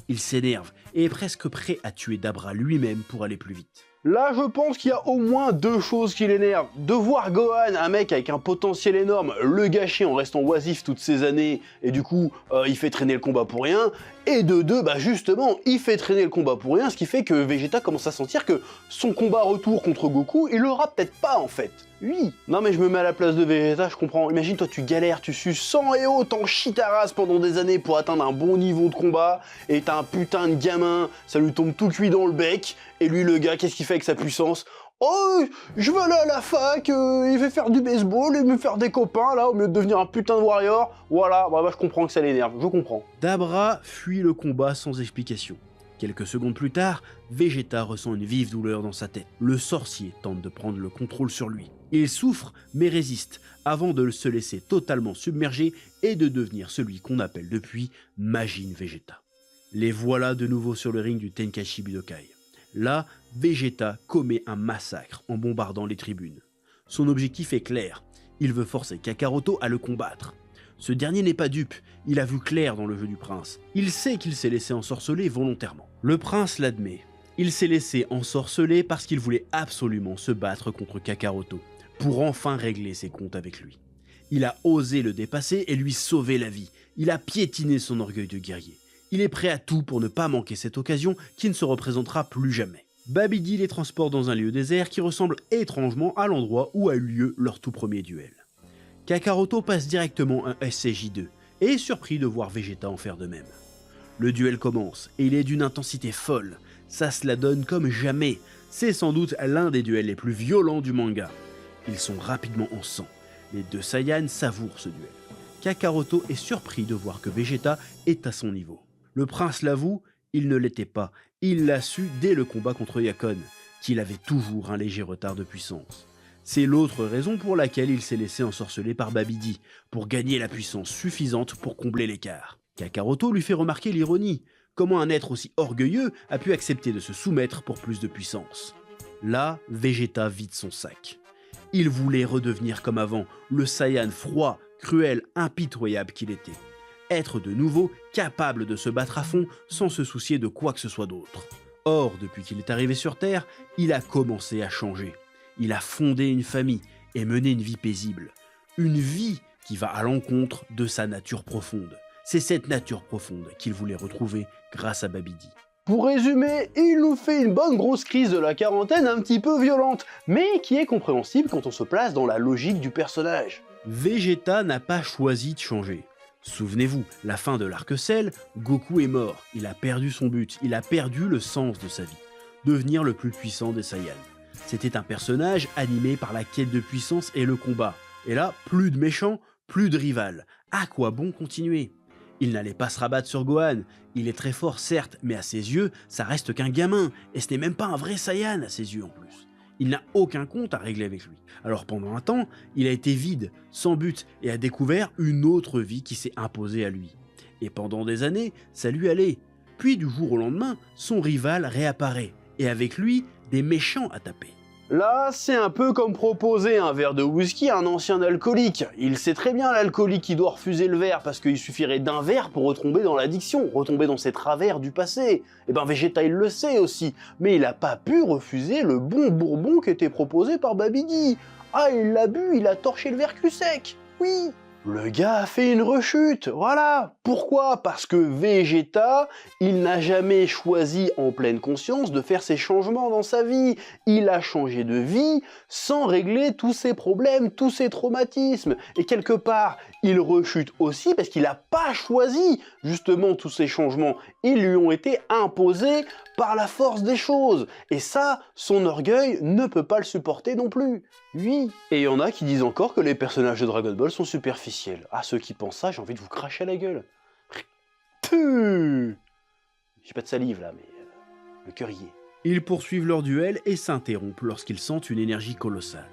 Il s'énerve et est presque prêt à tuer Dabra lui-même pour aller plus vite. Là, je pense qu'il y a au moins deux choses qui l'énervent. De voir Gohan, un mec avec un potentiel énorme, le gâcher en restant oisif toutes ces années, et du coup, il fait traîner le combat pour rien. Et de deux, bah justement, il fait traîner le combat pour rien, ce qui fait que Vegeta commence à sentir que son combat retour contre Goku, il l'aura peut-être pas en fait. Oui. Non mais je me mets à la place de Vegeta, je comprends. Imagine toi, tu galères, tu suces 100 et t'en chies ta race pendant des années pour atteindre un bon niveau de combat, et t'as un putain de gamin, ça lui tombe tout cuit dans le bec, et lui le gars, qu'est-ce qu'il fait avec sa puissance? Oh, je vais aller à la fac, il va faire du baseball et me faire des copains là, au lieu de devenir un putain de warrior. Voilà, bah, je comprends que ça l'énerve, je comprends. Dabra fuit le combat sans explication. Quelques secondes plus tard, Vegeta ressent une vive douleur dans sa tête. Le sorcier tente de prendre le contrôle sur lui. Il souffre mais résiste, avant de se laisser totalement submerger et de devenir celui qu'on appelle depuis Majin Vegeta. Les voilà de nouveau sur le ring du Tenkaichi Budokai. Là, Vegeta commet un massacre en bombardant les tribunes. Son objectif est clair, il veut forcer Kakaroto à le combattre. Ce dernier n'est pas dupe, il a vu clair dans le jeu du prince. Il sait qu'il s'est laissé ensorceler volontairement. Le prince l'admet. Il s'est laissé ensorceler parce qu'il voulait absolument se battre contre Kakaroto, pour enfin régler ses comptes avec lui. Il a osé le dépasser et lui sauver la vie. Il a piétiné son orgueil de guerrier. Il est prêt à tout pour ne pas manquer cette occasion qui ne se représentera plus jamais. Babidi les transporte dans un lieu désert qui ressemble étrangement à l'endroit où a eu lieu leur tout premier duel. Kakaroto passe directement un SCJ2 et est surpris de voir Vegeta en faire de même. Le duel commence et il est d'une intensité folle, ça se la donne comme jamais, C'est sans doute l'un des duels les plus violents du manga. Ils sont rapidement en sang. Les deux Saiyans savourent ce duel. Kakaroto est surpris de voir que Vegeta est à son niveau. Le prince l'avoue, il ne l'était pas. Il l'a su dès le combat contre Yakon, qu'il avait toujours un léger retard de puissance. C'est l'autre raison pour laquelle il s'est laissé ensorceler par Babidi, pour gagner la puissance suffisante pour combler l'écart. Kakaroto lui fait remarquer l'ironie. Comment un être aussi orgueilleux a pu accepter de se soumettre pour plus de puissance? Là, Vegeta vide son sac. Il voulait redevenir comme avant, le Saiyan froid, cruel, impitoyable qu'il était. Être de nouveau capable de se battre à fond sans se soucier de quoi que ce soit d'autre. Or, depuis qu'il est arrivé sur Terre, il a commencé à changer. Il a fondé une famille et mené une vie paisible. Une vie qui va à l'encontre de sa nature profonde. C'est cette nature profonde qu'il voulait retrouver grâce à Babidi. Pour résumer, il nous fait une bonne grosse crise de la quarantaine un petit peu violente, mais qui est compréhensible quand on se place dans la logique du personnage. Vegeta n'a pas choisi de changer. Souvenez-vous, la fin de l'arc Cell, Goku est mort, il a perdu son but, il a perdu le sens de sa vie. Devenir le plus puissant des Saiyans. C'était un personnage animé par la quête de puissance et le combat. Et là, plus de méchants, plus de rival. À quoi bon continuer? Il n'allait pas se rabattre sur Gohan. Il est très fort certes, mais à ses yeux, ça reste qu'un gamin. Et ce n'est même pas un vrai Saiyan à ses yeux en plus. Il n'a aucun compte à régler avec lui. Alors pendant un temps, il a été vide, sans but, et a découvert une autre vie qui s'est imposée à lui. Et pendant des années, ça lui allait. Puis du jour au lendemain, son rival réapparaît. Et avec lui, des méchants à taper. Là, c'est un peu comme proposer un verre de whisky à un ancien alcoolique. Il sait très bien l'alcoolique qui doit refuser le verre parce qu'il suffirait d'un verre pour retomber dans l'addiction, retomber dans ses travers du passé. Et ben Vegeta il le sait aussi, mais il n'a pas pu refuser le bon bourbon qui était proposé par Babidi. Ah, il l'a bu, il a torché le verre cul sec. Oui. Le gars a fait une rechute, voilà. Pourquoi? Parce que Vegeta, il n'a jamais choisi en pleine conscience de faire ces changements dans sa vie. Il a changé de vie sans régler tous ses problèmes, tous ses traumatismes. Et quelque part, il rechute aussi parce qu'il n'a pas choisi justement tous ces changements. Ils lui ont été imposés par la force des choses. Et ça, son orgueil ne peut pas le supporter non plus. Oui. Et il y en a qui disent encore que les personnages de Dragon Ball sont superficiels. Ah, ceux qui pensent ça, j'ai envie de vous cracher à la gueule. Puh. J'ai pas de salive là, mais le cœur y est. Ils poursuivent leur duel et s'interrompent lorsqu'ils sentent une énergie colossale.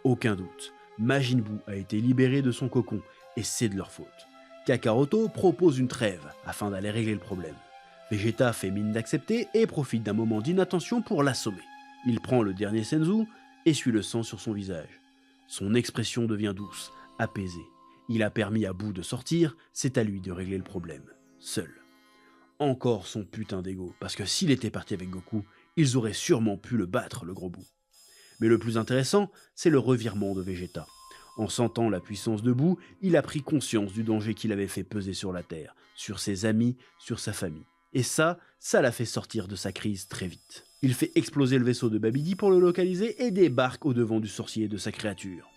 Aucun doute, Majin Buu a été libéré de son cocon et c'est de leur faute. Kakaroto propose une trêve afin d'aller régler le problème. Vegeta fait mine d'accepter et profite d'un moment d'inattention pour l'assommer. Il prend le dernier Senzu, essuie le sang sur son visage. Son expression devient douce, apaisée. Il a permis à Buu de sortir, c'est à lui de régler le problème. Seul. Encore son putain d'ego, parce que s'il était parti avec Goku, ils auraient sûrement pu le battre, le gros Buu. Mais le plus intéressant, c'est le revirement de Vegeta. En sentant la puissance de Buu, il a pris conscience du danger qu'il avait fait peser sur la Terre, sur ses amis, sur sa famille. Et ça l'a fait sortir de sa crise très vite. Il fait exploser le vaisseau de Babidi pour le localiser et débarque au-devant du sorcier et de sa créature.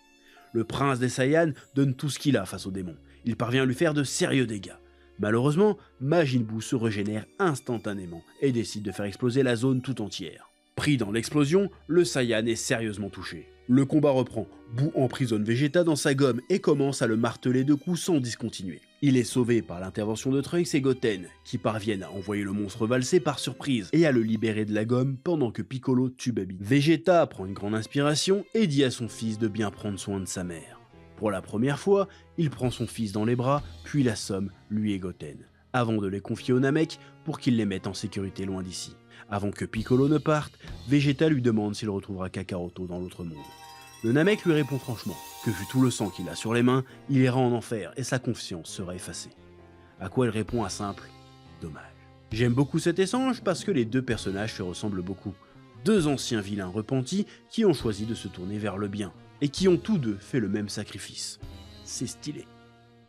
Le prince des Saiyans donne tout ce qu'il a face au démon. Il parvient à lui faire de sérieux dégâts. Malheureusement, Majin Buu se régénère instantanément et décide de faire exploser la zone tout entière. Pris dans l'explosion, le Saiyan est sérieusement touché. Le combat reprend. Buu emprisonne Vegeta dans sa gomme et commence à le marteler de coups sans discontinuer. Il est sauvé par l'intervention de Trunks et Goten, qui parviennent à envoyer le monstre valser par surprise et à le libérer de la gomme pendant que Piccolo tue Babidi. Vegeta prend une grande inspiration et dit à son fils de bien prendre soin de sa mère. Pour la première fois, il prend son fils dans les bras, puis l'assomme, lui et Goten, avant de les confier au Namek pour qu'il les mette en sécurité loin d'ici. Avant que Piccolo ne parte, Vegeta lui demande s'il retrouvera Kakaroto dans l'autre monde. Le Namek lui répond franchement que vu tout le sang qu'il a sur les mains, il ira en enfer et sa confiance sera effacée. À quoi il répond un simple « dommage ». J'aime beaucoup cet échange parce que les deux personnages se ressemblent beaucoup. Deux anciens vilains repentis qui ont choisi de se tourner vers le bien et qui ont tous deux fait le même sacrifice. C'est stylé.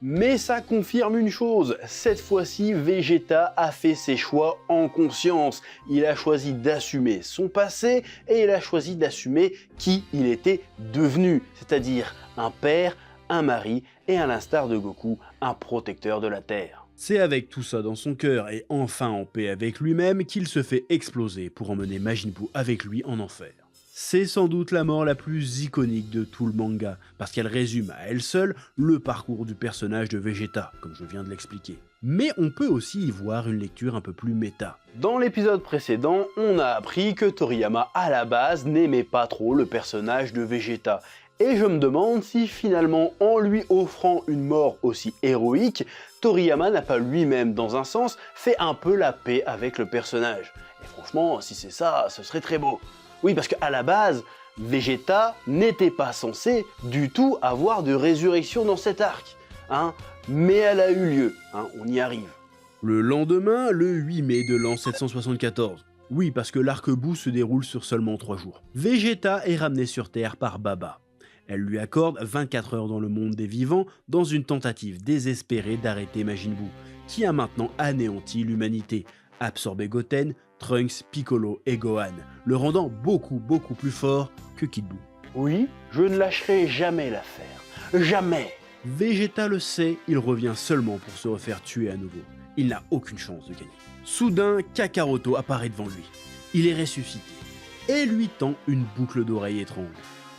Mais ça confirme une chose, cette fois-ci Vegeta a fait ses choix en conscience. Il a choisi d'assumer son passé et il a choisi d'assumer qui il était devenu, c'est-à-dire un père, un mari et à l'instar de Goku, un protecteur de la Terre. C'est avec tout ça dans son cœur et enfin en paix avec lui-même qu'il se fait exploser pour emmener Majin Buu avec lui en enfer. C'est sans doute la mort la plus iconique de tout le manga, parce qu'elle résume à elle seule le parcours du personnage de Vegeta, comme je viens de l'expliquer. Mais on peut aussi y voir une lecture un peu plus méta. Dans l'épisode précédent, on a appris que Toriyama à la base n'aimait pas trop le personnage de Vegeta. Et je me demande si finalement, en lui offrant une mort aussi héroïque, Toriyama n'a pas lui-même, dans un sens, fait un peu la paix avec le personnage. Et franchement, si c'est ça, ce serait très beau. Oui, parce qu'à la base, Vegeta n'était pas censé du tout avoir de résurrection dans cet arc. Mais elle a eu lieu, on y arrive. Le lendemain, le 8 mai de l'an 774. Oui, parce que l'arc-bout se déroule sur seulement 3 jours. Vegeta est ramené sur Terre par Baba. Elle lui accorde 24 heures dans le monde des vivants dans une tentative désespérée d'arrêter Majin Buu, qui a maintenant anéanti l'humanité, absorbé Goten, Trunks, Piccolo et Gohan, le rendant beaucoup plus fort que Kid Buu. Oui, je ne lâcherai jamais l'affaire. Jamais. Vegeta le sait, il revient seulement pour se refaire tuer à nouveau. Il n'a aucune chance de gagner. Soudain, Kakaroto apparaît devant lui. Il est ressuscité et lui tend une boucle d'oreille étrange.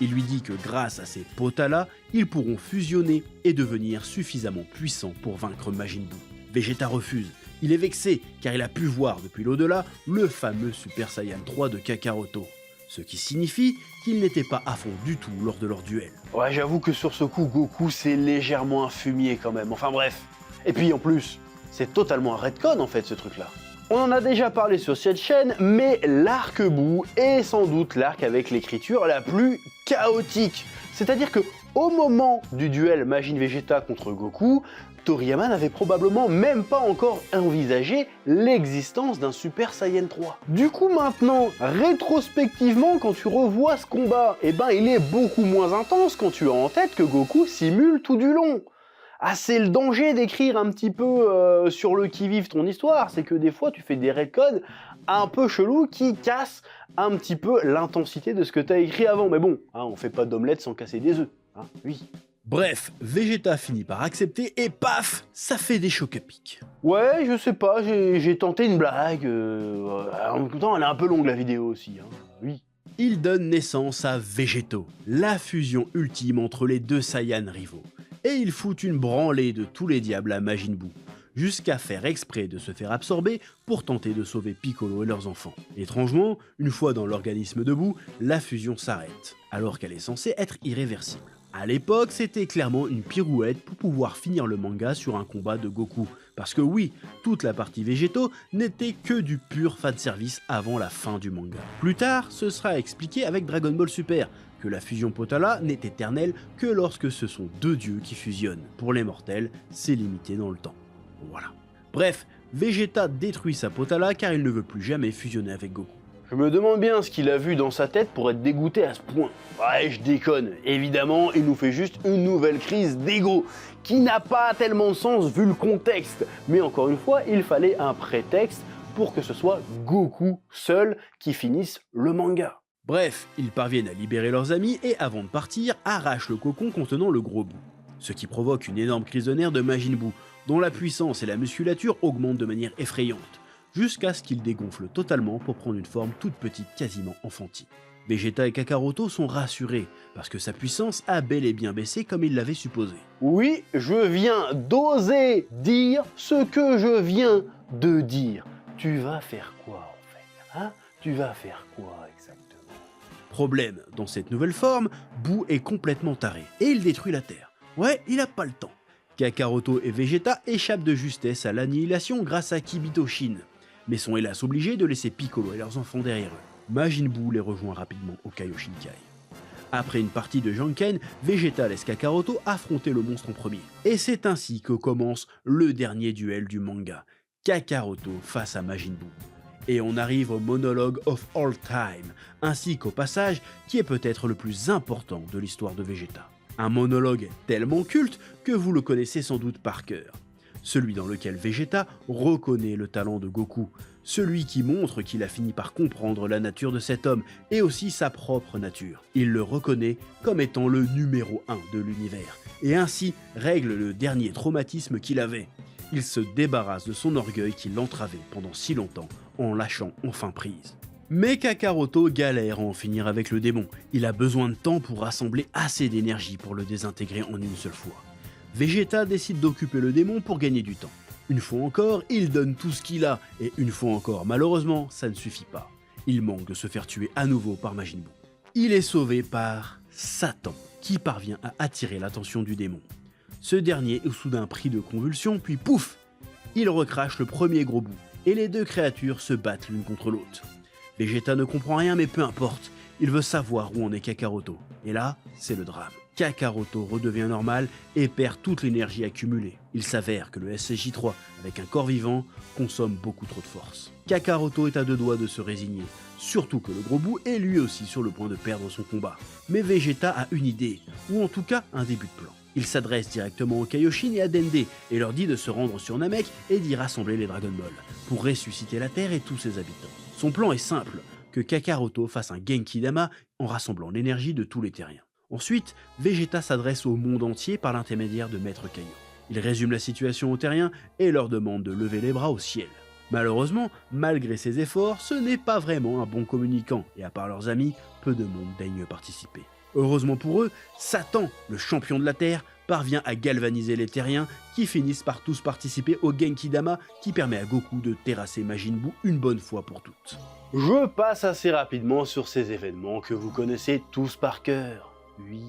Il lui dit que grâce à ces Potala, ils pourront fusionner et devenir suffisamment puissants pour vaincre Majin Buu. Vegeta refuse. Il est vexé car il a pu voir depuis l'au-delà le fameux Super Saiyan 3 de Kakaroto. Ce qui signifie qu'il n'était pas à fond du tout lors de leur duel. Ouais, j'avoue que sur ce coup, Goku c'est légèrement un fumier quand même. Enfin bref. Et puis en plus, c'est totalement un retcon en fait ce truc-là. On en a déjà parlé sur cette chaîne, mais l'arc-bout est sans doute l'arc avec l'écriture la plus chaotique. C'est-à-dire que au moment du duel Majin Vegeta contre Goku, Toriyama n'avait probablement même pas encore envisagé l'existence d'un Super Saiyan 3. Du coup maintenant, rétrospectivement, quand tu revois ce combat, il est beaucoup moins intense quand tu as en tête que Goku simule tout du long. Ah, c'est le danger d'écrire un petit peu sur le qui-vive ton histoire, c'est que des fois tu fais des retcons un peu chelous qui cassent un petit peu l'intensité de ce que tu as écrit avant. Mais bon, on fait pas d'omelette sans casser des œufs, oui. Bref, Vegeta finit par accepter et paf, ça fait des chocs à pic. Ouais, je sais pas, j'ai tenté une blague, en même temps elle est un peu longue la vidéo aussi, oui. Il donne naissance à Végéto, la fusion ultime entre les deux Saiyans rivaux. Et il fout une branlée de tous les diables à Majin Buu, jusqu'à faire exprès de se faire absorber pour tenter de sauver Piccolo et leurs enfants. Étrangement, une fois dans l'organisme de Buu, la fusion s'arrête, alors qu'elle est censée être irréversible. À l'époque, c'était clairement une pirouette pour pouvoir finir le manga sur un combat de Goku. Parce que oui, toute la partie Végéto n'était que du pur fanservice avant la fin du manga. Plus tard, ce sera expliqué avec Dragon Ball Super, que la fusion Potala n'est éternelle que lorsque ce sont deux dieux qui fusionnent. Pour les mortels, c'est limité dans le temps. Voilà. Bref, Vegeta détruit sa Potala car il ne veut plus jamais fusionner avec Goku. Je me demande bien ce qu'il a vu dans sa tête pour être dégoûté à ce point. Ouais, je déconne. Évidemment, il nous fait juste une nouvelle crise d'ego, qui n'a pas tellement de sens vu le contexte. Mais encore une fois, il fallait un prétexte pour que ce soit Goku seul qui finisse le manga. Bref, ils parviennent à libérer leurs amis et avant de partir, arrachent le cocon contenant le gros bout. Ce qui provoque une énorme crise de nerfs de Majin Buu, dont la puissance et la musculature augmentent de manière effrayante, jusqu'à ce qu'il dégonfle totalement pour prendre une forme toute petite, quasiment enfantine. Vegeta et Kakaroto sont rassurés, parce que sa puissance a bel et bien baissé comme ils l'avaient supposé. Oui, je viens d'oser dire ce que je viens de dire. Tu vas faire quoi en fait, Tu vas faire quoi exactement? Problème, dans cette nouvelle forme, Buu est complètement taré, et il détruit la Terre. Ouais, il a pas le temps. Kakaroto et Vegeta échappent de justesse à l'annihilation grâce à Kibito Shin, mais sont hélas obligés de laisser Piccolo et leurs enfants derrière eux. Majin Buu les rejoint rapidement au Kaioshinkai. Après une partie de Janken, Vegeta laisse Kakaroto affronter le monstre en premier. Et c'est ainsi que commence le dernier duel du manga, Kakaroto face à Majin Buu. Et on arrive au monologue of all time, ainsi qu'au passage qui est peut-être le plus important de l'histoire de Vegeta. Un monologue tellement culte que vous le connaissez sans doute par cœur. Celui dans lequel Vegeta reconnaît le talent de Goku, celui qui montre qu'il a fini par comprendre la nature de cet homme et aussi sa propre nature. Il le reconnaît comme étant le numéro 1 de l'univers et ainsi règle le dernier traumatisme qu'il avait. il se débarrasse de son orgueil qui l'entravait pendant si longtemps en lâchant enfin prise. Mais Kakaroto galère à en finir avec le démon, il a besoin de temps pour rassembler assez d'énergie pour le désintégrer en une seule fois. Vegeta décide d'occuper le démon pour gagner du temps. Une fois encore, il donne tout ce qu'il a, et une fois encore, malheureusement, ça ne suffit pas. Il manque de se faire tuer à nouveau par Majin Buu. Il est sauvé par Satan, qui parvient à attirer l'attention du démon. Ce dernier est soudain pris de convulsions, puis pouf, il recrache le premier gros bout, et les deux créatures se battent l'une contre l'autre. Vegeta ne comprend rien, mais peu importe, il veut savoir où en est Kakaroto. Et là, c'est le drame. Kakaroto redevient normal et perd toute l'énergie accumulée. Il s'avère que le SSJ-3, avec un corps vivant, consomme beaucoup trop de force. Kakaroto est à deux doigts de se résigner, surtout que le gros bout est lui aussi sur le point de perdre son combat. Mais Vegeta a une idée, ou en tout cas un début de plan. Il s'adresse directement aux Kaioshin et à Dende et leur dit de se rendre sur Namek et d'y rassembler les Dragon Ball pour ressusciter la Terre et tous ses habitants. Son plan est simple, que Kakaroto fasse un Genki Dama en rassemblant l'énergie de tous les terriens. Ensuite, Vegeta s'adresse au monde entier par l'intermédiaire de Maître Kaio. Il résume la situation aux terriens et leur demande de lever les bras au ciel. Malheureusement, malgré ses efforts, ce n'est pas vraiment un bon communicant et à part leurs amis, peu de monde daigne participer. Heureusement pour eux, Satan, le champion de la Terre, parvient à galvaniser les terriens qui finissent par tous participer au Genki Dama qui permet à Goku de terrasser Majin Buu une bonne fois pour toutes. Je passe assez rapidement sur ces événements que vous connaissez tous par cœur. Oui.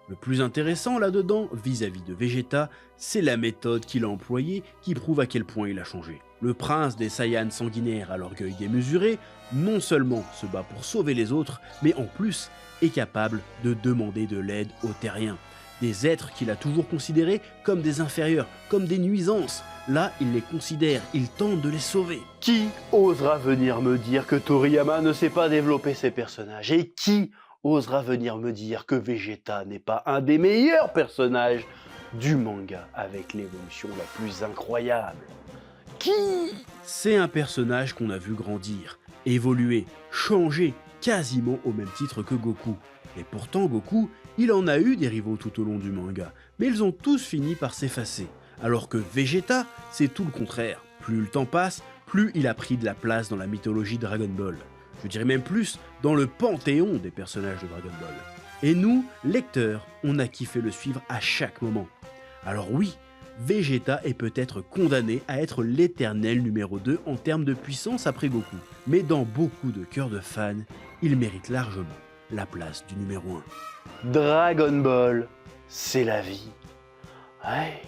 Le plus intéressant là-dedans, vis-à-vis de Vegeta, c'est la méthode qu'il a employée qui prouve à quel point il a changé. Le prince des Saiyans sanguinaires à l'orgueil démesuré, non seulement se bat pour sauver les autres, mais en plus est capable de demander de l'aide aux terriens. Des êtres qu'il a toujours considérés comme des inférieurs, comme des nuisances. Là, il les considère, il tente de les sauver. Qui osera venir me dire que Toriyama ne sait pas développer ses personnages? Et qui osera venir me dire que Vegeta n'est pas un des meilleurs personnages du manga avec l'évolution la plus incroyable? Qui? C'est un personnage qu'on a vu grandir, évoluer, changer, quasiment au même titre que Goku. Et pourtant Goku, il en a eu des rivaux tout au long du manga, mais ils ont tous fini par s'effacer. Alors que Vegeta, c'est tout le contraire. Plus le temps passe, plus il a pris de la place dans la mythologie Dragon Ball. Je dirais même plus dans le panthéon des personnages de Dragon Ball. Et nous, lecteurs, on a kiffé le suivre à chaque moment. Alors oui, Vegeta est peut-être condamné à être l'éternel numéro 2 en termes de puissance après Goku. Mais dans beaucoup de cœurs de fans, il mérite largement la place du numéro 1. Dragon Ball, c'est la vie. Ouais.